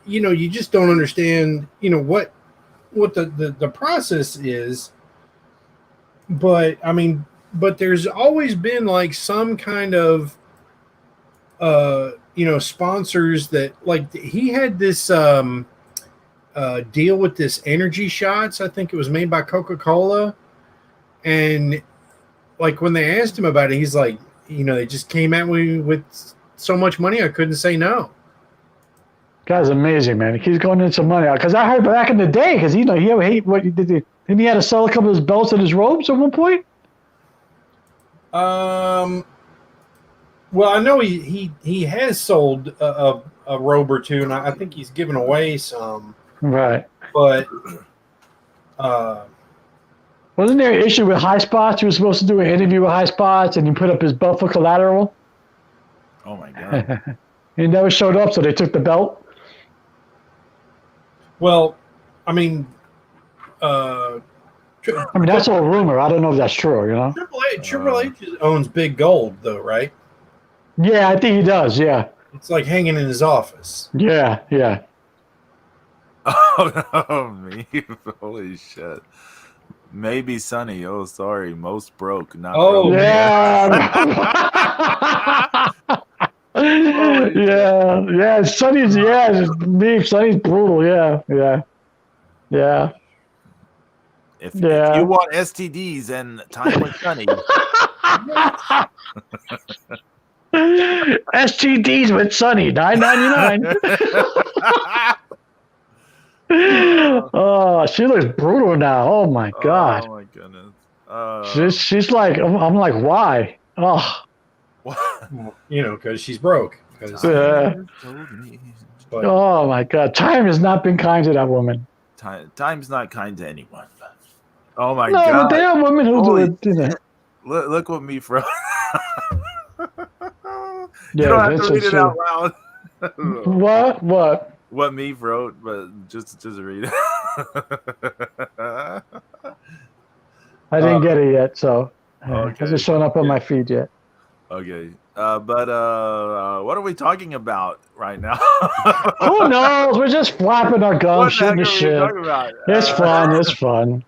you just don't understand, what the process is. But I mean, there's always been like some kind of sponsors that like he had this deal with this energy shots. I think it was made by Coca-Cola, and like when they asked him about it, he's like, they just came at me with so much money I couldn't say no. Guy's amazing, man. He keeps going into some money. Because I heard back in the day, because he what did he had to sell a couple of his belts and his robes at one point. Well, I know he has sold a robe or two, and I think he's given away some. Right. But wasn't there an issue with High Spots? He was supposed to do an interview with High Spots, and he put up his belt for collateral. Oh my god! He never showed up, so they took the belt. Well, I mean, that's all rumor. I don't know if that's true. Triple H owns Big Gold, though, right? Yeah, I think he does. Yeah. It's like hanging in his office. Yeah. Oh, me! Holy shit! Maybe Sonny. Oh, sorry. Most broke. Not broke. Yeah. Yeah. Sonny's Sonny's brutal. Yeah. If you want STDs and time with Sonny. STDs with Sonny, $9.99. Oh, she looks brutal now. Oh my god. Oh my goodness. She's like, I'm like, why? Oh. Because she's broke. Oh my god, time has not been kind to that woman. Time's not kind to anyone. Oh my god! No, but there are women who do it. Look what me from. You don't have to read it out loud. What? What me wrote, but just read it. I didn't get it yet, so okay. it hasn't shown up on my feed yet. Okay, but what are we talking about right now? Who knows? We're just flapping our gums, shooting the shit. It's fun. It's fun.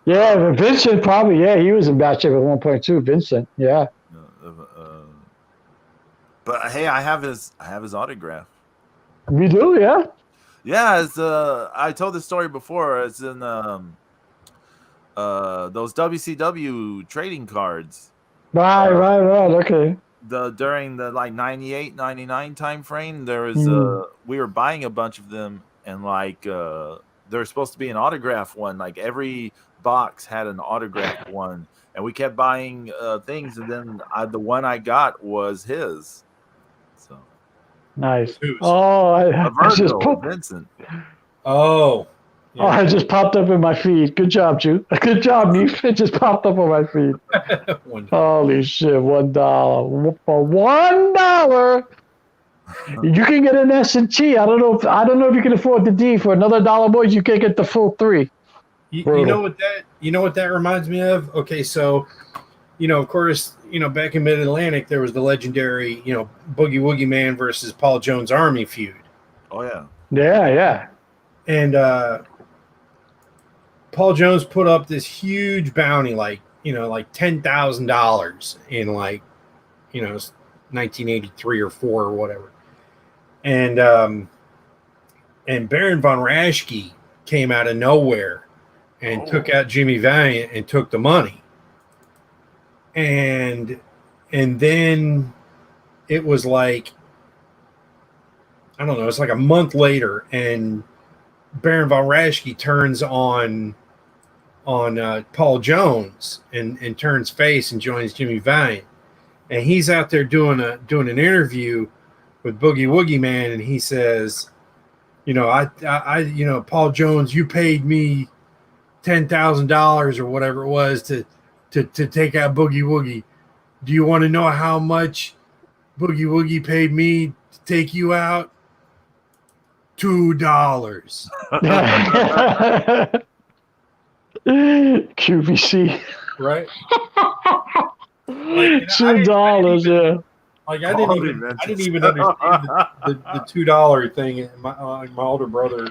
Yeah, but Vincent probably. Yeah, he was in bad shape at 1.2. Vincent. Yeah. But hey, I have his autograph. We do, yeah. Yeah, it's I told this story before. It's in those WCW trading cards. Right. Okay. During the like 98, 99 time frame, there was we were buying a bunch of them, and like there was supposed to be an autograph one. Like every box had an autograph one, and we kept buying things, and then the one I got was his. So nice. Oh, I just Vincent. Oh. Yeah. Oh, it just popped up in my feed. Good job, Ju. Good job, Neef. It just popped up on my feed. Holy shit, $1. For $1, you can get an S&T. I don't know if you can afford the D. For another $1 more, you can get the full 3. You know what that reminds me of? Okay, so of course, back in Mid-Atlantic, there was the legendary, Boogie Woogie Man versus Paul Jones Army feud. Oh yeah. Yeah. And Paul Jones put up this huge bounty, like $10,000 in 1983 or 4 or whatever. And Baron von Raschke came out of nowhere and took out Jimmy Valiant and took the money. And then it was like, I don't know, it's like a month later, and Baron von Raschke turns on Paul Jones and turns face and joins Jimmy Valiant, and he's out there doing an interview with Boogie Woogie Man, and he says, I Paul Jones, you paid me $10,000 or whatever it was to take out Boogie Woogie. Do you want to know how much Boogie Woogie paid me to take you out? $2. QVC. Right. $2, yeah. Like I didn't even understand the $2 thing. My older brother.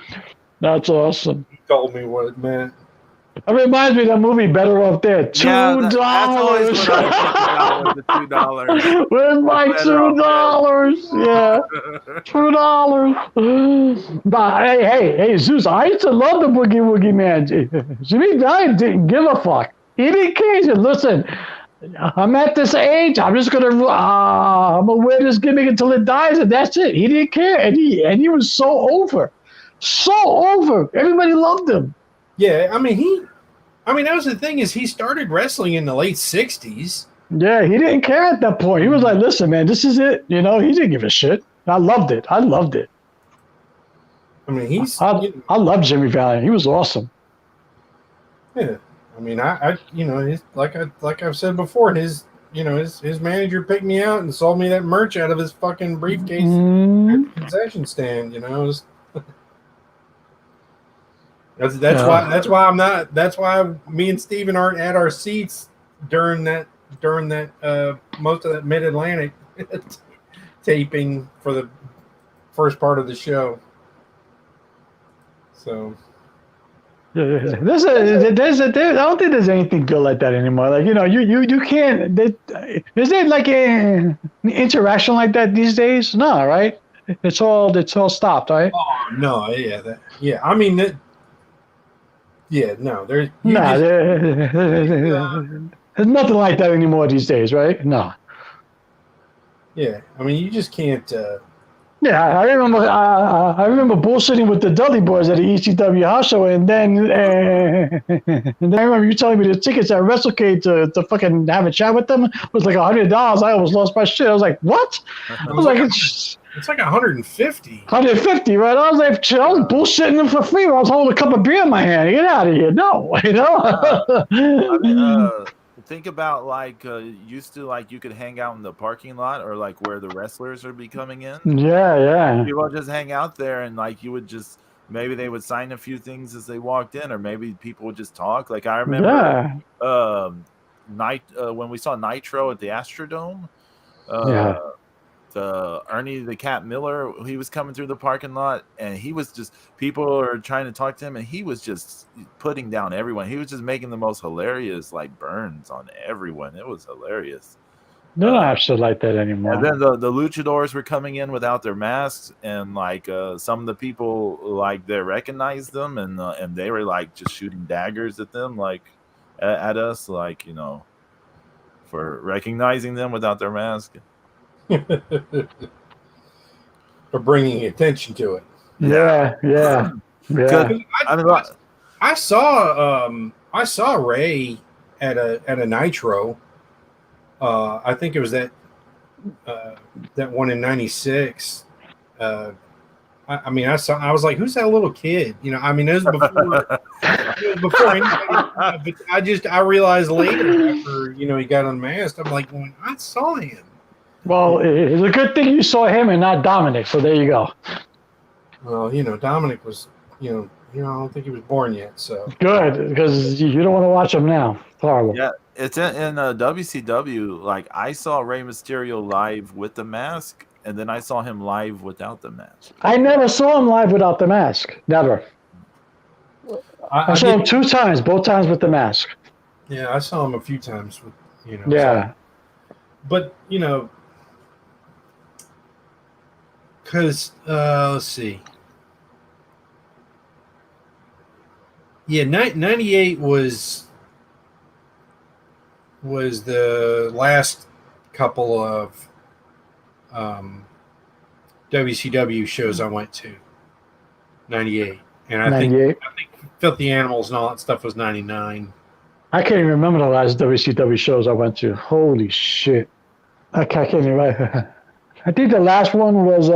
That's awesome. He told me what it meant. That reminds me of that movie Better Off Dead. Yeah, $2. that's always what I think about with the $2. Where's my Better Off $2? Yeah. $2. But hey, Zeus, I used to love the Boogie Woogie Man. Jimmy Diane didn't give a fuck. He didn't care. He said, listen, I'm at this age. I'm just gonna wear this gimmick until it dies, and that's it. He didn't care, and he was so over. Everybody loved him. Yeah, I mean that was the thing is he started wrestling in the late '60s. Yeah, he didn't care at that point. He was like, listen, man, this is it. You know, he didn't give a shit. I loved it. I mean, I love Jimmy Valiant. He was awesome. Yeah, I mean, I like I've said before, his manager picked me out and sold me that merch out of his fucking briefcase at the concession stand. You know, that's why me and Steven aren't at our seats during that most of that Mid-Atlantic taping for the first part of the show. So I don't think there's anything good like that anymore. Like, you can't. Is there like an interaction like that these days? No, right? It's all stopped, right? Oh no, yeah. I mean, no. There's nothing like that anymore these days, right? No. Yeah, I mean, you just can't. Yeah, I remember bullshitting with the Dudley Boys at the ECW house show, and then I remember you telling me the tickets at WrestleCade to fucking have a chat with them was like $100. I almost lost my shit. I was like, what? I was like, it's like 150. 150, right? I was like, I was bullshitting them for free. I was holding a cup of beer in my hand. Get out of here! No, I mean, think about like used to like you could hang out in the parking lot or like where the wrestlers would be coming in. Yeah. People would just hang out there and like you would just maybe they would sign a few things as they walked in, or maybe people would just talk. Like I remember when we saw Nitro at the Astrodome. Ernie the Cat Miller, he was coming through the parking lot and he was just, people are trying to talk to him and he was just putting down everyone. He was just making the most hilarious like burns on everyone. It was hilarious. They don't have shit like that anymore. And then the luchadors were coming in without their masks, and like some of the people like they recognized them and they were like just shooting daggers at them, like at us, like, for recognizing them without their mask. For bringing attention to it. Yeah. I saw Ray at a Nitro. I think it was that one in '96. I was like, who's that little kid? It was before anybody. But I realized later after he got unmasked, I'm like, I saw him. Well, it's a good thing you saw him and not Dominic, so there you go. Well, Dominic was, I don't think he was born yet, so. Good, because you don't want to watch him now. It's horrible. Yeah, it's in WCW. Like, I saw Rey Mysterio live with the mask, and then I saw him live without the mask. I never saw him live without the mask. Never. I saw him 2 times, both times with the mask. Yeah, I saw him a few times with, Yeah. But, because, let's see. Yeah, 98 was the last couple of WCW shows I went to. 98. And I think Filthy Animals and all that stuff was 99. I can't even remember the last WCW shows I went to. Holy shit. I can't even. I think the last one was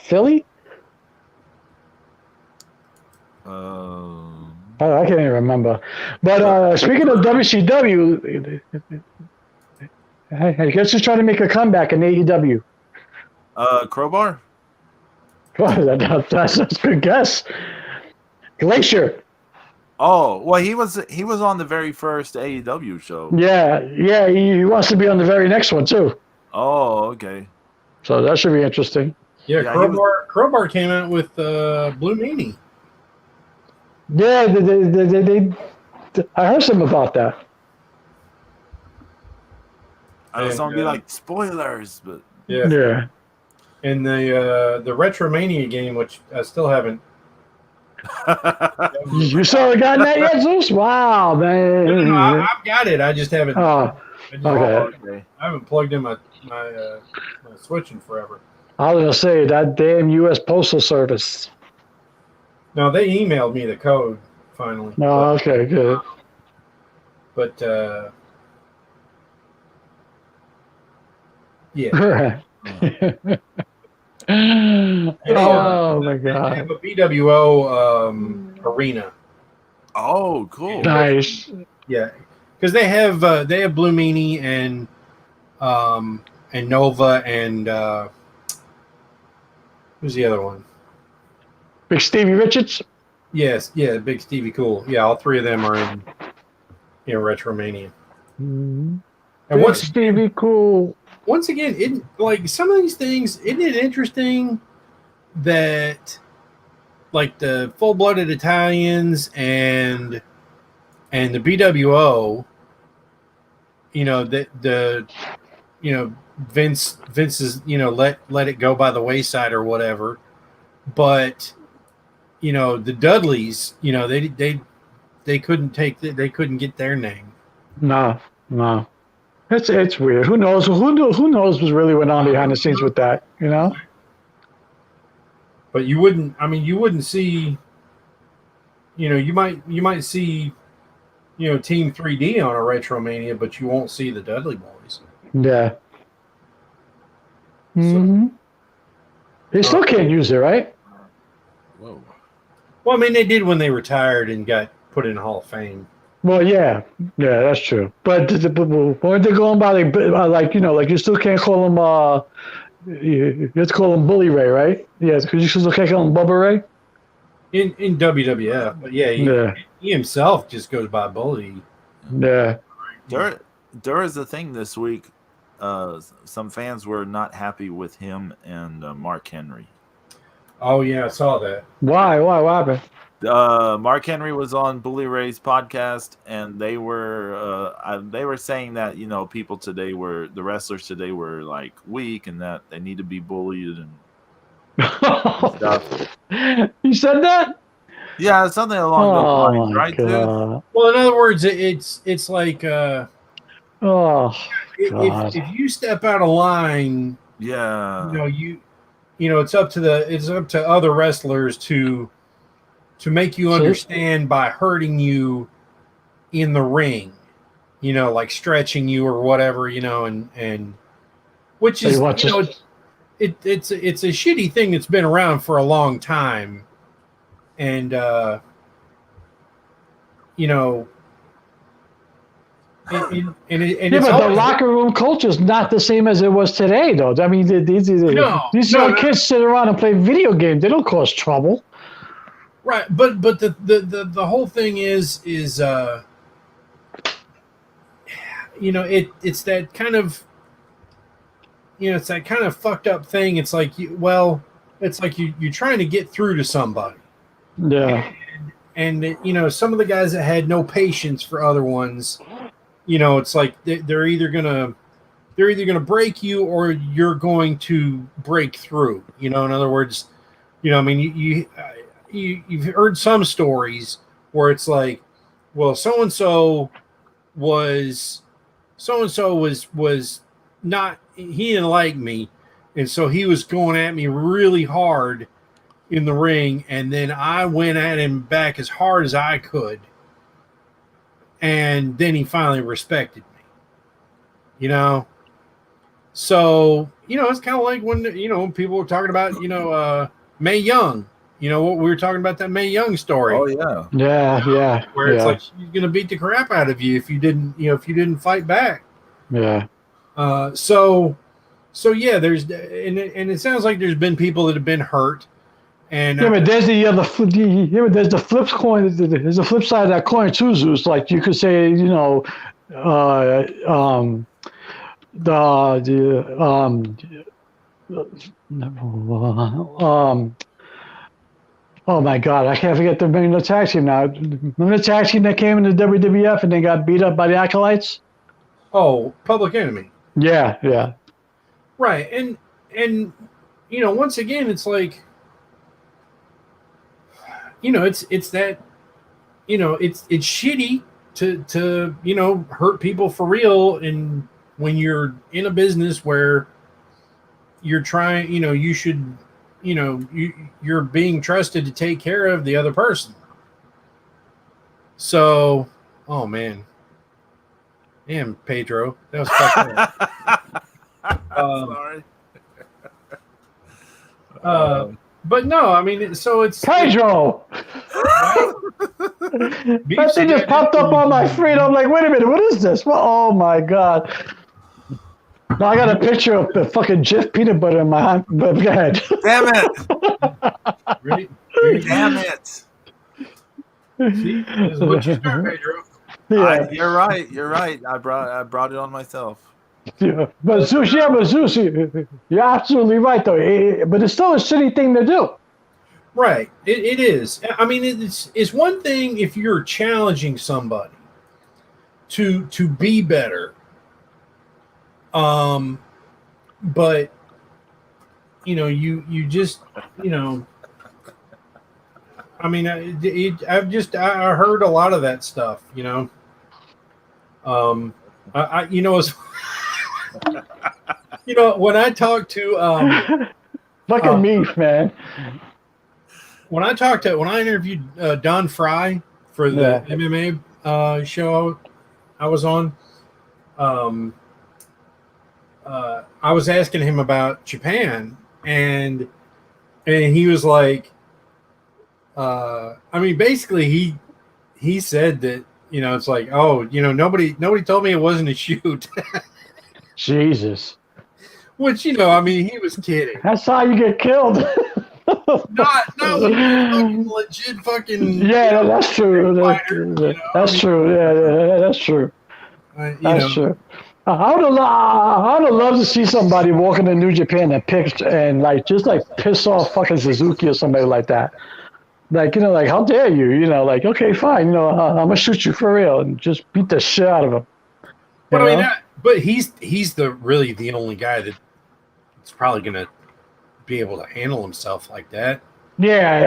Philly. I can't even remember. But speaking of WCW, I guess he's trying to make a comeback in AEW. Crowbar? That's a good guess. Glacier. Oh, well, he was on the very first AEW show. Yeah, he wants to be on the very next one too. Oh, okay. So that should be interesting. Yeah, Crowbar came out with Blue Meanie. Yeah, I heard something about that. I was gonna be like spoilers, but Yeah. And the Retromania game, which I still haven't. You still gotten that yet, Zeus? Wow, man. No, I've got it. I just haven't. Oh, okay. I haven't plugged in my Switch in forever. I was gonna say that damn U.S. Postal Service. No, they emailed me the code finally. Oh, okay, good. But yeah. Oh my They god. have a BWO arena. Oh, cool. Nice. Yeah, because they have Blue Meanie and Nova and who's the other one? Big Stevie Richards. Yes, yeah, Big Stevie Cool. Yeah, all three of them are in Retromania. Mm-hmm. And Big Stevie Cool. Once again, like some of these things, isn't it interesting that like the full-blooded Italians and the BWO, Vince is let it go by the wayside or whatever, but the Dudleys, they couldn't they couldn't get their name. No. It's weird. Who knows? Who knows what really went on behind the scenes with that? But you wouldn't see. You might see, Team 3D on a Retromania, but you won't see the Dudley Boys. Yeah. Mm-hmm. They still can't use it, right? Whoa. Well, they did when they retired and got put in the Hall of Fame. Well, yeah, that's true. But weren't they going by like you still can't call him you have to call him Bully Ray, right? Yeah, because you still can't call him Bubba Ray. In WWF, but he himself just goes by Bully. Yeah. There is a thing this week. Some fans were not happy with him and Mark Henry. Oh yeah, I saw that. Why? What happened? Mark Henry was on Bully Ray's podcast, and they were saying that people today the wrestlers today were like weak, and that they need to be bullied and stuff. You said that? Yeah, something along those lines, right? Dude? Well, in other words, it's like if you step out of line, it's up to other wrestlers to make you understand by hurting you in the ring, like stretching you or whatever, and which is it's a shitty thing that's been around for a long time, and and but the locker room culture is not the same as it was today, though. I mean, these young kids sit around and play video games. They don't cause trouble. Right, but the whole thing is it's that kind of it's that kind of fucked up thing. It's like you're trying to get through to somebody. Yeah. And some of the guys that had no patience for other ones, it's like they're either gonna break you or you're going to break through. In other words, you've heard some stories where it's like, well, so and so was not, he didn't like me, and so he was going at me really hard in the ring, and then I went at him back as hard as I could, and then he finally respected me. So it's kind of like when people were talking about Mae Young. What we were talking about, that Mae Young story. Oh yeah. Yeah. Where it's like she's gonna beat the crap out of you if you didn't fight back. Yeah. So yeah, there's and it sounds like there's been people that have been hurt. And but there's there's the flip coin. There's a flip side of that coin too, Zeus. Like you could say, Oh my God, I can't forget the name of the tag team now. Remember the tag team that came into WWF and they got beat up by the Acolytes? Oh, Public Enemy. Yeah, yeah. Right. And once again, it's like, it's that, it's shitty to hurt people for real. And when you're in a business where you're trying, you should, you're being trusted to take care of the other person. So, oh man. Damn, Pedro. That was fucked up. Sorry. But no, I mean, so it's Pedro! right? That thing just popped up on my feed. I'm like, wait a minute, what is this? Well, oh my God. Now I got a picture of the fucking Jif peanut butter in my hand. But go ahead. Damn it! Really? Damn it! See, this is what you start, Pedro. Yeah. You're right. You're right. I brought it on myself. Yeah. But Zeus, you're absolutely right, though. But it's still a shitty thing to do. Right. It is. I mean, it's one thing if you're challenging somebody to be better. But you just I mean, I heard a lot of that stuff. I when I talk to Fucking meat, man. when I interviewed Don Fry for the MMA show I was on, I was asking him about Japan, and he was like, I mean, basically he said that it's like, oh, nobody told me it wasn't a shoot. Jesus. Which I mean, he was kidding. That's how you get killed. Not when you're fucking legit fucking. Yeah, that's true. Fighter, that's true. Yeah, that's true. That's true. I would have loved to see somebody walking in New Japan and piss off fucking Suzuki or somebody like that. Like, like, how dare you? Like, okay, fine. I'm gonna shoot you for real and just beat the shit out of him. But I mean, but he's really the only guy that's probably gonna be able to handle himself like that. Yeah,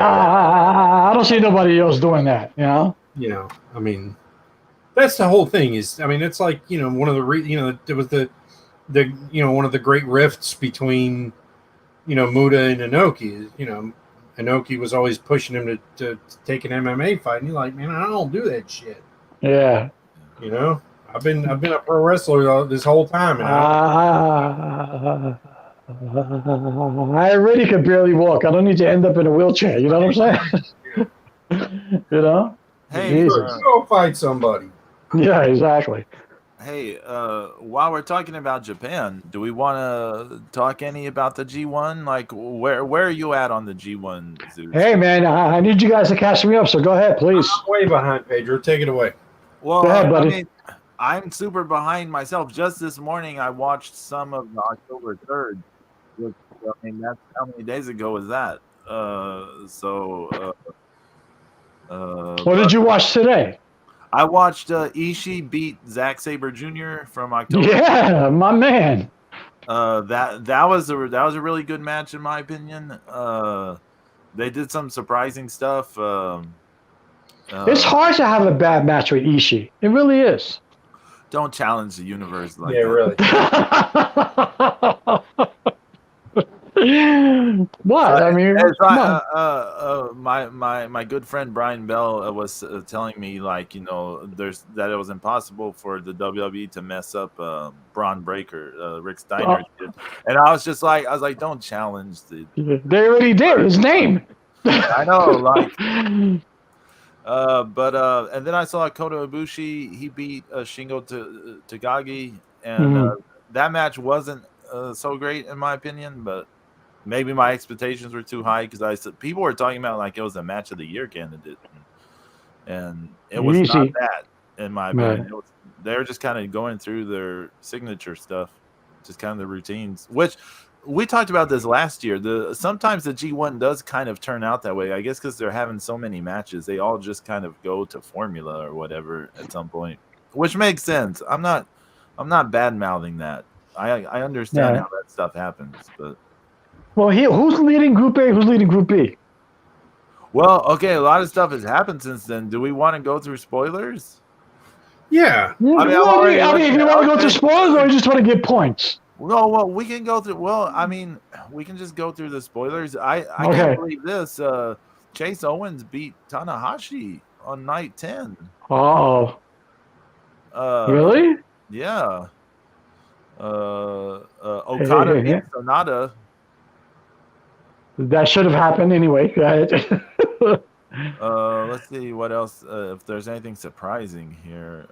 I don't see nobody else doing that. I mean, that's the whole thing. Is I mean, it's like one of the there was the one of the great rifts between Muda and Inoki. Inoki was always pushing him to take an MMA fight, and he's like, man, I don't do that shit. Yeah. I've been a pro wrestler this whole time. And I already could barely walk. I don't need to end up in a wheelchair. You know what I'm saying? Hey, go fight somebody. Yeah, exactly. Hey, while we're talking about Japan, do we want to talk any about the G1? Like, where are you at on the G1, Zeus? Hey, man, I need you guys to catch me up, so go ahead, please. I'm way behind, Pedro. Take it away. Well, go ahead, buddy. I mean, I'm super behind myself. Just this morning, I watched some of the October 3rd. Which, I mean, that's how many days ago was that? What did you watch today? I watched Ishii beat Zack Sabre Jr. from October. Yeah, my man. That was a really good match in my opinion. They did some surprising stuff. It's hard to have a bad match with Ishii. It really is. Don't challenge the universe like that. Really. What? I mean, my good friend Brian Bell was telling me that it was impossible for the WWE to mess up Braun Breaker, Rick Steiner did. And I was like, don't challenge the. They already did his name. I know, and then I saw Kota Ibushi. He beat Shingo Takagi, and that match wasn't so great in my opinion, but. Maybe my expectations were too high because people were talking about like it was a match of the year candidate, and it was not that in my opinion. They were just kind of going through their signature stuff, just kind of the routines. Which we talked about this last year. Sometimes the G1 does kind of turn out that way. I guess because they're having so many matches, they all just kind of go to formula or whatever at some point, which makes sense. I'm not bad mouthing that. I understand how that stuff happens, but well, who's leading Group A? Who's leading Group B? well, okay, a lot of stuff has happened since then. Do we want to go through spoilers? Yeah. I mean, if you want to go through spoilers, or you just want to get points. No, well, we can go through. Well, I mean, we can just go through the spoilers. I can't believe this. Chase Owens beat Tanahashi on night 10. Oh. Really? Yeah. Okada beat Sonata. That should have happened anyway. Go ahead. Let's see what else. If there's anything surprising here.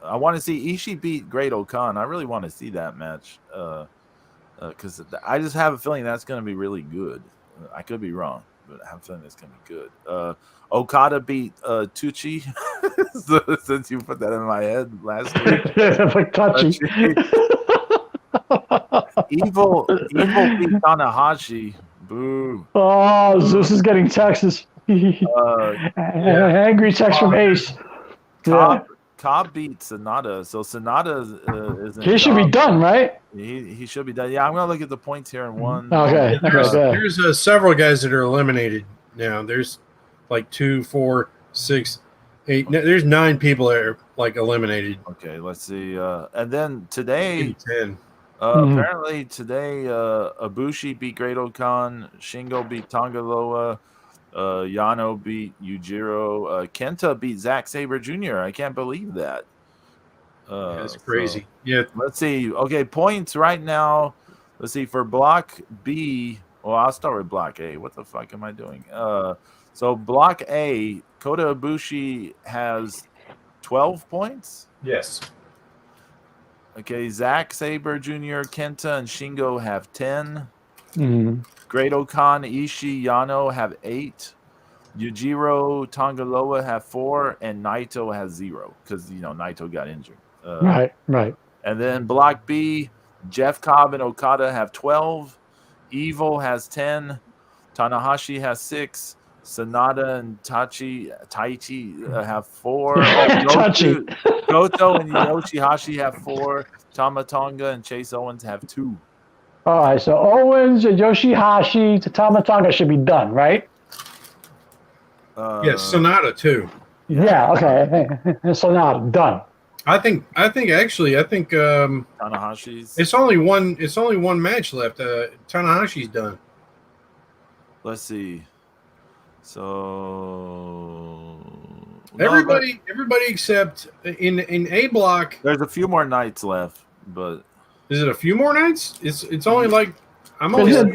I want to see Ishii beat Great Okan. I really want to see that match because I just have a feeling that's going to be really good. I could be wrong, but I have a feeling it's going to be good. Okada beat Tucci, since you put that in my head last week. Like touchy. Evil beat Tanahashi. Boo. Oh, Zeus is getting Texas. Angry text from Ace. Cobb beat Sonata, so Sonata is. He should be done, right? He should be done. Yeah, I'm gonna look at the points here in one. Okay. There's several guys that are eliminated now. There's like 2, 4, 6, 8. There's 9 people that are like eliminated. Okay, let's see. And then today, 10. Apparently today, Ibushi beat Great Okan, Shingo beat Tongaloa, Yano beat Yujiro, Kenta beat Zack Sabre Jr. I can't believe that. That's crazy. So, yeah. Let's see. Okay, points right now. Let's see for Block B. Well, I'll start with Block A. What the fuck am I doing? So Block A, Kota Ibushi has 12 points. Yes. Okay, Zack Sabre Jr., Kenta, and Shingo have 10. Great Okan, Ishii, Yano have 8. Yujiro, Tongaloa have 4, and Naito has 0 because Naito got injured. Right. And then Block B, Jeff Cobb and Okada have 12. Evil has 10. Tanahashi has 6. Sonata and Taichi have 4. Goto and Yoshihashi have 4. Tama Tonga and Chase Owens have 2. All right, so Owens and Yoshihashi to Tama Tonga should be done, right? Yes, Sonata too. Yeah, okay. Sonata done. I think Tanahashi's. It's only one match left. Tanahashi's done. Let's see. So everybody except in A block. There's a few more nights left, but is it a few more nights? It's only like I'm only in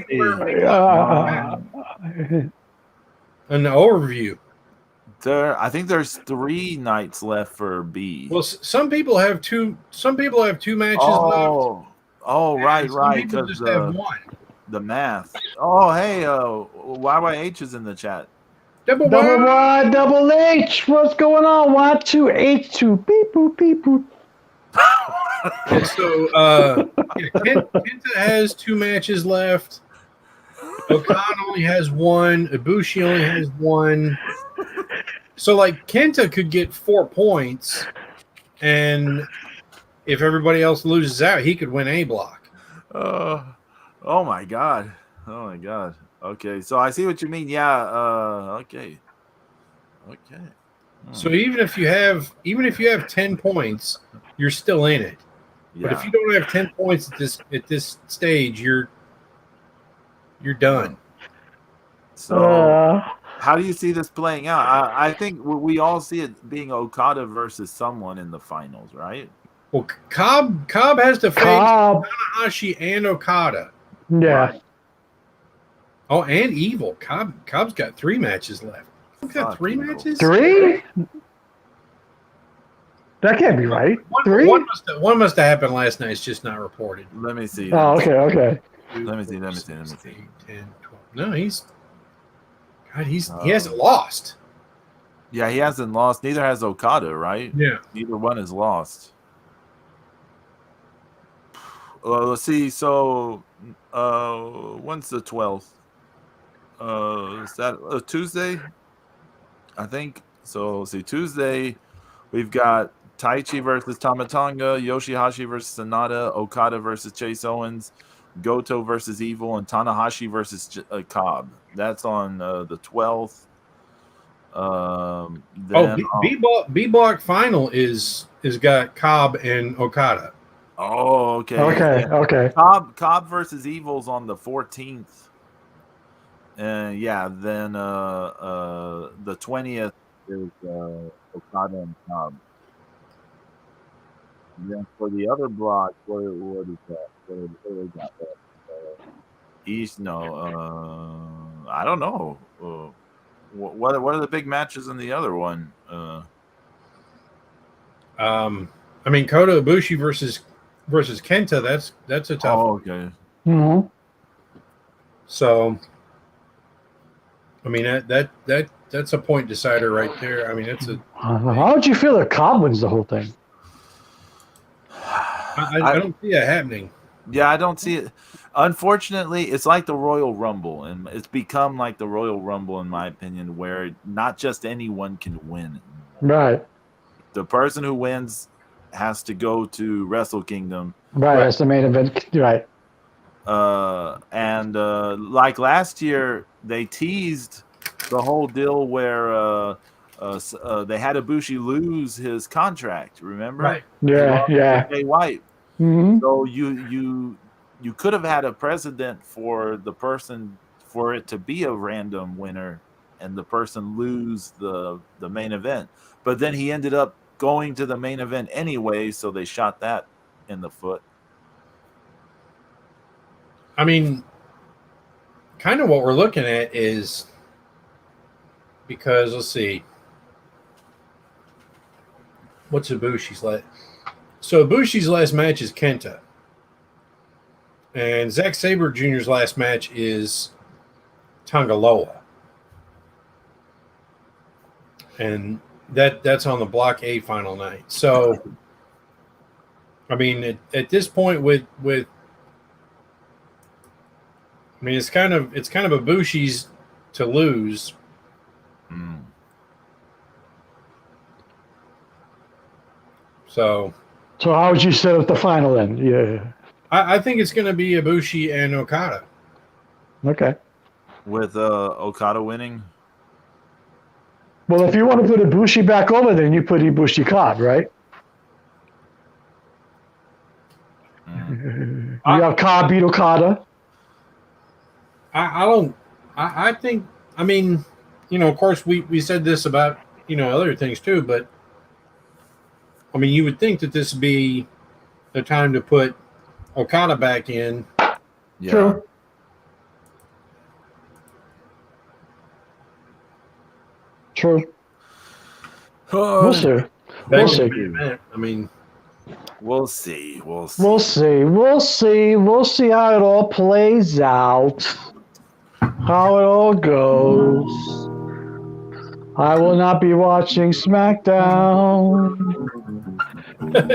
the overview. I think there's 3 nights left for B. Well, some people have 2. Some people have 2 matches left. Oh, right. People just have 1. The math. Oh, hey, YYH is in the chat. Double Y, double H. What's going on? Y2H2. Beep boop beep boop. So Kenta has 2 matches left. Okan only has 1. Ibushi only has 1. So like Kenta could get 4 points, and if everybody else loses out, he could win A block. Oh my god. Okay, so I see what you mean. Yeah. Okay. So even if you have 10 points, you're still in it. Yeah. But if you don't have 10 points at this stage, you're done. So how do you see this playing out? I think we all see it being Okada versus someone in the finals, right? Well, Cobb has to face Tanahashi and Okada. Yeah. Right. Oh, and Evil. Cobb's got 3 matches left. He's got 3 matches? 3? That can't be right. 3? One must have happened last night. It's just not reported. Let me see. Oh, okay. Let me see. 10, 12. No, he hasn't lost. Yeah, he hasn't lost. Neither has Okada, right? Yeah. Neither one has lost. let's see. So, when's the 12th? Is that a Tuesday? I think so. Let's see, Tuesday, we've got Taichi versus Tamatanga, Yoshihashi versus Sonata, Okada versus Chase Owens, Goto versus Evil, and Tanahashi versus Cobb. That's on the 12th. B Block final is got Cobb and Okada. Oh, okay. Okay. Cobb versus Evil's on the 14th. And then the 20th is Okada and Cobb. And then for the other block, what is that? What do they got there? East? No, I don't know. What are the big matches in the other one? I mean, Kota Ibushi versus Kenta. That's a tough. Oh, okay. Mm-hmm. So, I mean that's a point decider right there. I mean, it's a. How would you feel if Cobb wins the whole thing? I don't see it happening. Yeah, I don't see it. Unfortunately, it's like the Royal Rumble, and it's become like the Royal Rumble, in my opinion, where not just anyone can win. Right. The person who wins has to go to Wrestle Kingdom. Right, that's the main event. Right. And like last year, they teased the whole deal where they had Ibushi lose his contract. Remember? Right. Yeah. Jay White. Mm-hmm. So you could have had a precedent for it to be a random winner and the person lose the main event. But then he ended up going to the main event anyway, so they shot that in the foot. I mean, kind of what we're looking at is because let's see, what's Ibushi's last? So Ibushi's last match is Kenta, and Zack Sabre Jr.'s last match is Tangaloa, and that's on the Block A final night. So, I mean, at this point, with I mean, it's kind of Ibushi's to lose. Mm. So how would you set up the final then? Yeah. I think it's going to be Ibushi and Okada. Okay. With Okada winning. Well, if you want to put Ibushi back over, then you put Ibushi Cobb, right? Mm. You have Cobb beat Okada. I think, I mean, of course we said this about, other things too, but I mean, you would think that this would be the time to put Okada back in. Yeah. True. We'll see. We'll see. I mean, we'll see. We'll see how it all plays out. How it all goes. I will not be watching SmackDown.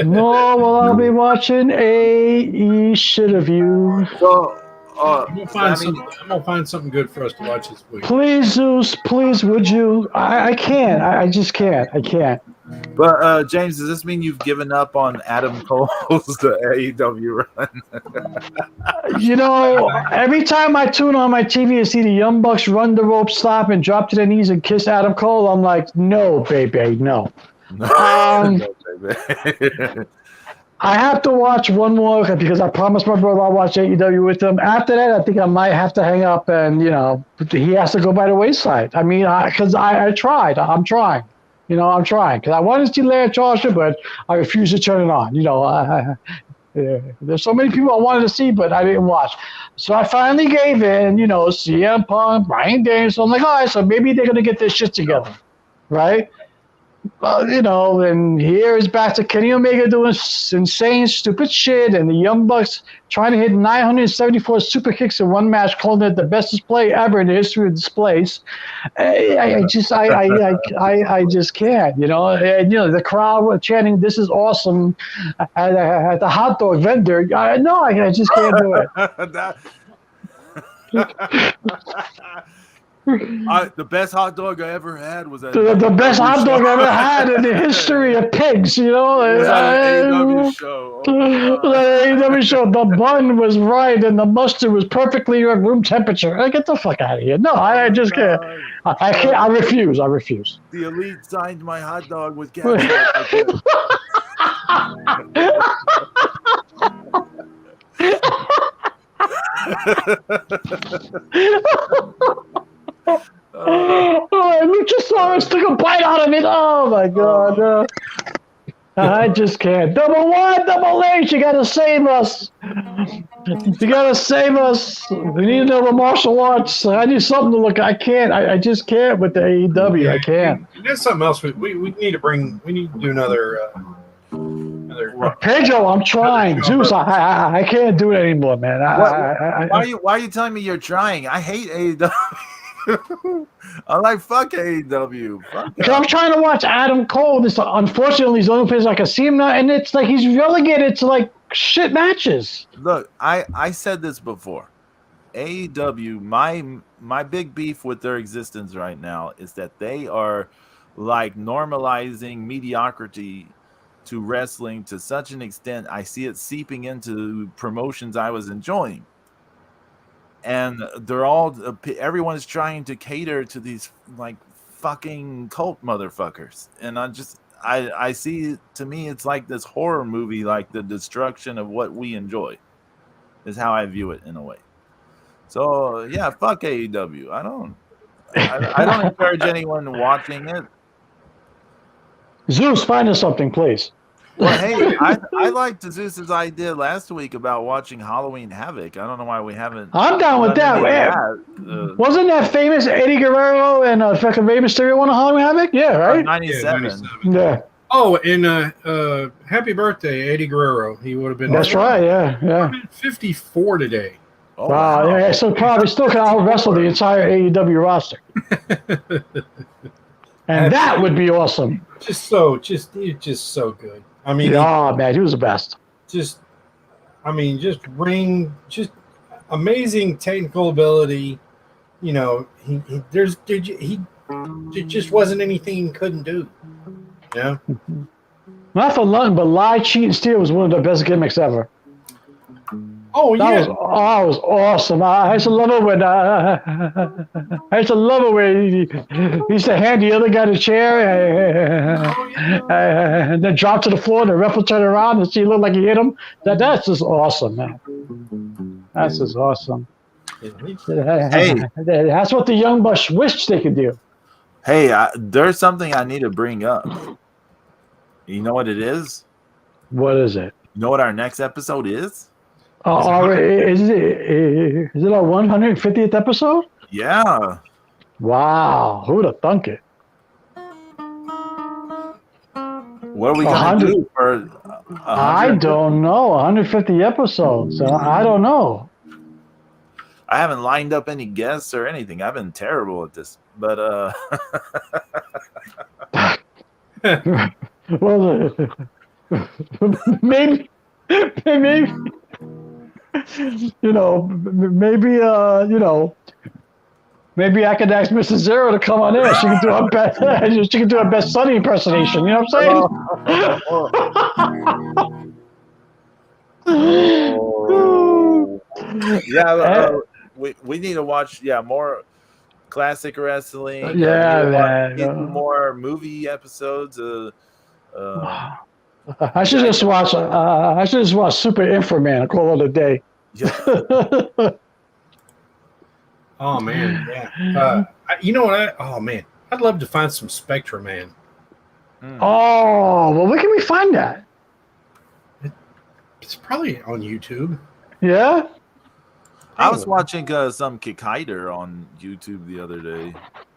Nor will I be watching AE shit of you. So, I'm gonna find something good for us to watch this week. Please, Zeus, please, would you? I can't. I just can't. I can't. But James, does this mean you've given up on Adam Cole's AEW run? Every time I tune on my TV and see the Young Bucks run the rope, stop, and drop to their knees and kiss Adam Cole, I'm like, no, baby, no. I have to watch one more because I promised my brother I'll watch AEW with him. After that, I think I might have to hang up and, he has to go by the wayside. I mean, because I tried. I'm trying. I'm trying because I wanted to see Lance Archer, but I refused to turn it on. There's so many people I wanted to see, but I didn't watch. So I finally gave in, CM Punk, Bryan Danielson. I'm like, all right, so maybe they're going to get this shit together, right? And here is back to Kenny Omega doing insane, stupid shit, and the Young Bucks trying to hit 974 super kicks in one match, calling it the best display ever in the history of displays. I just can't, And, the crowd were chanting, "This is awesome," at the hot dog vendor. I just can't do it. The best hot dog I ever had was at The best hot dog I ever had in the history of pigs, It was at an AEW show. AEW show. The bun was right and the mustard was perfectly at room temperature. Get the fuck out of here. No, I just can't. I can't. I refuse. The Elite signed my hot dog with ketchup. Luchasaurus took a bite out of it. Oh my god. I just can't. Double Y, Double H, you gotta save us. You gotta save us. We need another martial arts. I need something to look. I can't. I just can't with the AEW. I can't. There's something else we need to bring. We need to do another. Pedro, I'm trying. Zeus, I can't do it anymore, man. Why are you telling me you're trying? I hate AEW. I'm like, fuck AEW. Because I'm trying to watch Adam Cole. This, unfortunately, is the only place I can see him now, and it's like he's relegated to like shit matches. Look, I said this before. AEW, my big beef with their existence right now is that they are like normalizing mediocrity to wrestling to such an extent. I see it seeping into promotions I was enjoying. And everyone's trying to cater to these like fucking cult motherfuckers. And I see, to me, it's like this horror movie, like the destruction of what we enjoy is how I view it in a way. So yeah, fuck AEW. I don't encourage anyone watching it. Zeus, find us something, please. Well, hey, I liked Zeus's idea last week about watching Halloween Havoc. I don't know why we haven't. I'm down with that. Wasn't that famous Eddie Guerrero and fucking Rey Mysterio on Halloween Havoc? Yeah, right? 97. Yeah. Oh, and happy birthday, Eddie Guerrero. He would have been. That's right. Yeah. 54 today. Oh, wow. Yeah, so probably still can out wrestle the entire AEW roster. And that would be awesome. Just so good. I mean, man, he was the best. Just amazing technical ability. There just wasn't anything he couldn't do. Yeah. Not for nothing, but Lie, Cheat, and Steal was one of the best gimmicks ever. Oh yeah, that was awesome. I used to love it when he used to hand the other guy the chair and then drop to the floor and the ref would turn around and see it looked like he hit him. That's just awesome, man. That's just awesome. Hey, that's what the Young Bucks wished they could do. Hey, there's something I need to bring up. You know what it is? What is it? You know what our next episode is? Is it our 150th episode? Yeah. Wow. Who would have thunk it? What are we going to do for I don't know. 150 episodes. I don't know. I haven't lined up any guests or anything. I've been terrible at this. But well, maybe maybe I could ask Mrs. Zero to come on in. She can do her best. She can do her best Sunny impersonation. You know what I'm saying? Yeah, we need to watch more classic wrestling. More movie episodes. I should just watch. I should just watch Super Inframan. Call it a day. Yeah. Oh man, yeah. You know what? I'd love to find some Spectra Man. Oh well, where can we find that? It's probably on YouTube. Yeah. I was watching some Kikaider on YouTube the other day.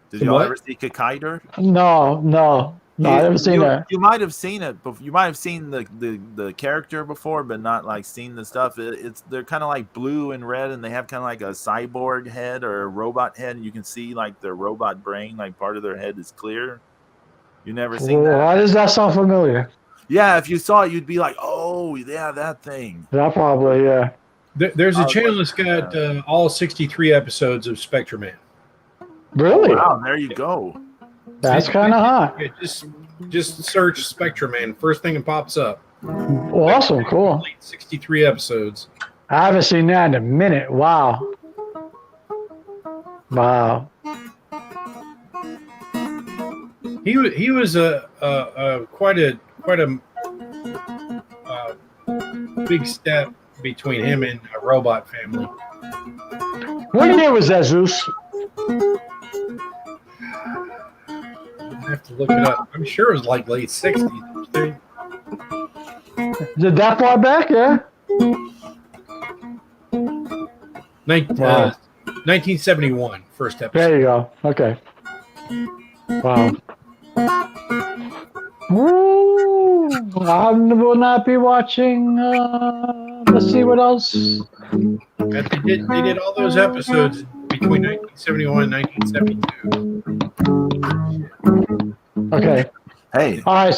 Did y'all ever see Kikaider? No. No, I haven't seen that. You might have seen it, but you might have seen the character before, but not like seen the stuff. They're kind of like blue and red, and they have kind of like a cyborg head or a robot head, and you can see like their robot brain, like part of their head is clear. You never seen that? Why does that sound familiar? Yeah, if you saw it, you'd be like, "Oh, yeah, that thing." Yeah, probably, yeah. There's a channel that's got all 63 episodes of Spectrum Man. Really? Oh, wow, there you go. That's kind of hot. Yeah, just search Spectrum Man. First thing that pops up. Awesome, cool. 63 episodes. I haven't seen that in a minute. Wow. Wow. He was quite a big step between him and a robot family. What year was that, Zeus? I have to look it up. I'm sure it was like late 60s. Is it that far back? Yeah. 1971, first episode. There you go. Okay. Wow. Woo! I will not be watching. Let's see what else. They did all those episodes between 1971 and 1972. Okay. Hey. All right.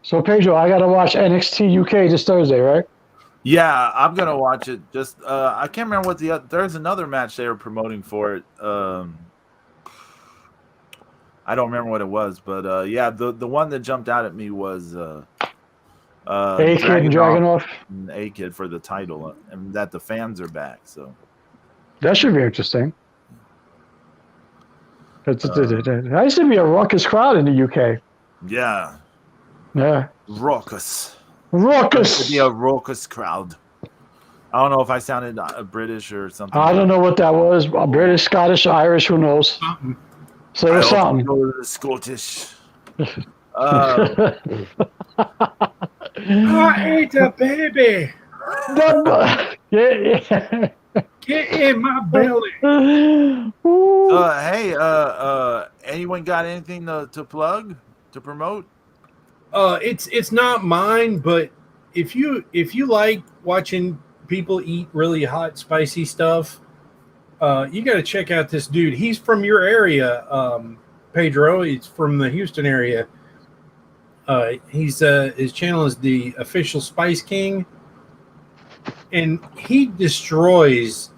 So Pedro, I got to watch NXT UK this Thursday, right? Yeah, I'm gonna watch it. Just I can't remember what there's another match they were promoting for it. I don't remember what it was, but yeah, the one that jumped out at me was A-Kid and Dragunov. A-Kid for the title, and that the fans are back. So that should be interesting. There used to be a raucous crowd in the UK. Yeah. Yeah. Raucous. Raucous. It would be a raucous crowd. I don't know if I sounded British or something. I don't know what that was. British, Scottish, Irish, who knows? Say I something. know the Scottish. I ate a baby. Yeah. Get in my belly. Hey, anyone got anything to plug, to promote? It's not mine, but if you like watching people eat really hot, spicy stuff, you got to check out this dude. He's from your area, Pedro. He's from the Houston area. His channel is the Official Spice King, and he destroys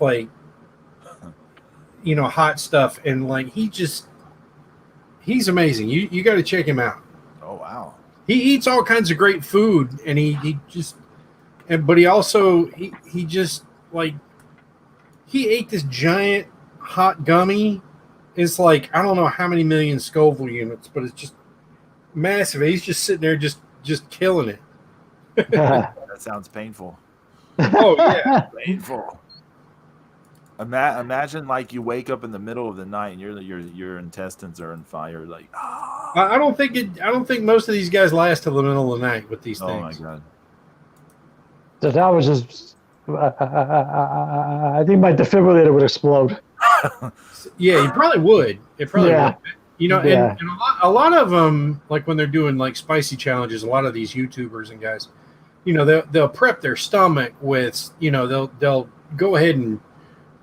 hot stuff, and he's amazing. You got to check him out. Oh wow. He eats all kinds of great food, and but he also he ate this giant hot gummy. It's like I don't know how many million Scoville units, but it's just massive. He's just sitting there, just killing it. That sounds painful. Oh yeah, painful. Imagine like you wake up in the middle of the night and your intestines are on fire. Like, I don't think most of these guys last till the middle of the night with these things. Oh my god. So that was just. I think my defibrillator would explode. Yeah, you probably would. It probably would. And a lot of them, like when they're doing like spicy challenges, a lot of these YouTubers and guys, they'll prep their stomach with, they'll go ahead and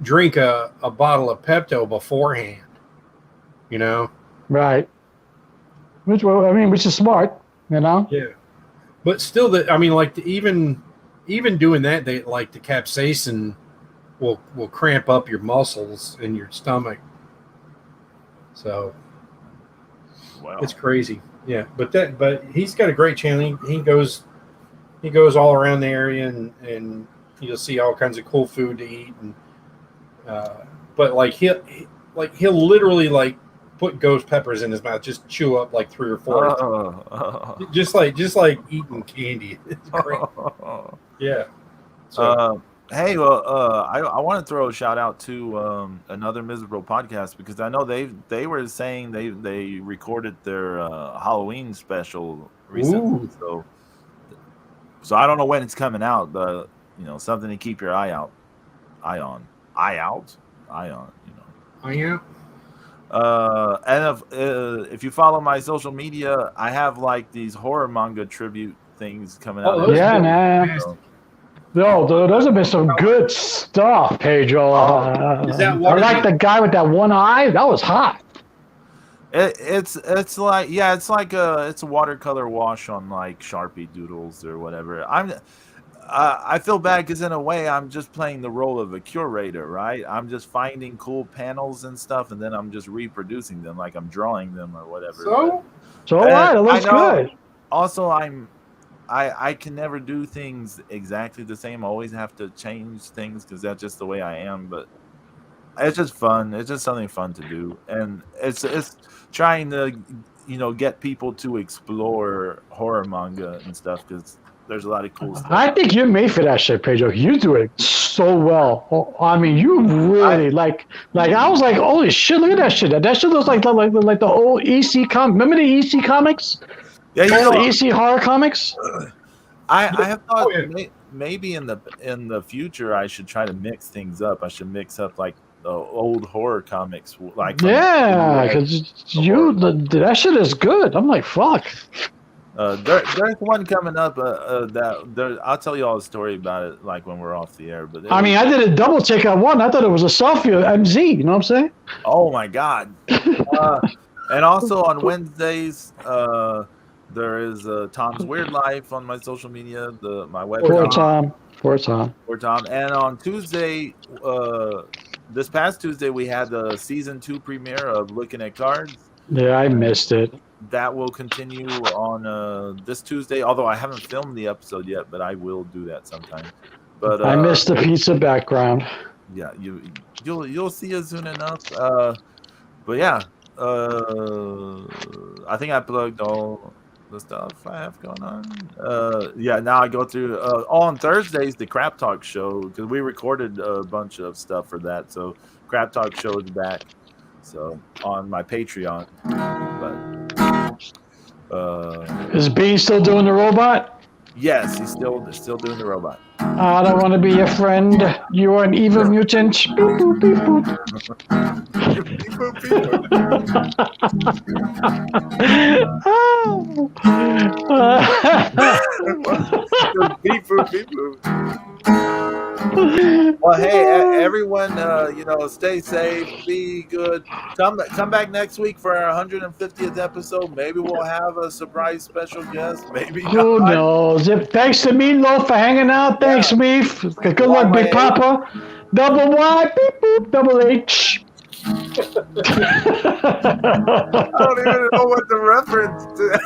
drink a bottle of Pepto beforehand. Right. Which is smart. Yeah. But still, even doing that, they like the capsaicin will cramp up your muscles in your stomach. So wow. It's crazy. Yeah, but he's got a great channel. He goes all around the area and you'll see all kinds of cool food to eat, and but he'll literally put ghost peppers in his mouth, just chew up like 3 or 4. Just like eating candy. It's great. Yeah. So, hey, I want to throw a shout out to Another Miserable Podcast, because I know they were saying they recorded their Halloween special recently. So I don't know when it's coming out, but something to keep your eye on. And if you follow my social media, I have like these horror manga tribute things coming out. those Yeah, have been man. fantastic. No, those have been some good stuff, Pedro. Is that I what like the guy with that one eye. That was hot. It's like it's a watercolor wash on like Sharpie doodles or whatever. I feel bad because in a way I'm just playing the role of a curator, right? I'm just finding cool panels and stuff, and then I'm just reproducing them, like I'm drawing them or whatever. So all right, it looks good. Also, I can never do things exactly the same. I always have to change things because that's just the way I am. But it's just fun. It's just something fun to do, and it's trying to get people to explore horror manga and stuff because there's a lot of cool stuff. I think you're made for that shit, Pedro. You do it so well. I mean, you really like. I was like, holy shit! Look at that shit. That shit looks like the old EC Remember the EC comics? Yeah, the EC horror comics. I have thought maybe in the future I should try to mix things up. I should mix up like the old horror comics, like because that shit is good. I'm like, fuck. There's one coming up I'll tell you all the story about it like when we're off the air. But I did a double take on one. I thought it was a selfie of MZ. You know what I'm saying? Oh my god! And also on Wednesdays, there is Tom's Weird Life on my social media, my website. For Tom. And on Tuesday, this past Tuesday, we had the season 2 premiere of Looking at Cards. Yeah, I missed it. That will continue on this Tuesday, although I haven't filmed the episode yet, but I will do that sometime. But I missed the pizza background. Yeah, you'll see it soon enough. But yeah, I think I plugged all the stuff I have going on. Yeah, now I go through on Thursdays the Crap Talk show because we recorded a bunch of stuff for that. So Crap Talk show is back. So on my Patreon, but is Bean still doing the robot? Yes, he's still doing the robot. I don't want to be your friend. You are an evil mutant. Beep, boop, beep, boop. Beep, boop, beep, boop. Well, hey, everyone, stay safe, be good. Come back next week for our 150th episode. Maybe we'll have a surprise special guest. Maybe who knows? Thanks to Meatloaf for hanging out. Thanks, Meef. Good luck, Big Papa. Double Y, beep boop, double H. I don't even know what the reference to.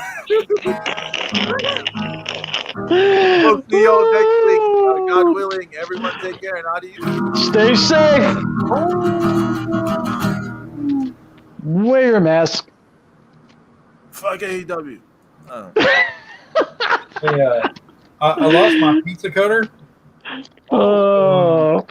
We'll see y'all next week. God willing, everyone take care and adios. Stay safe. Wear your mask. Fuck AEW. Hey, I lost my pizza cutter. Oh.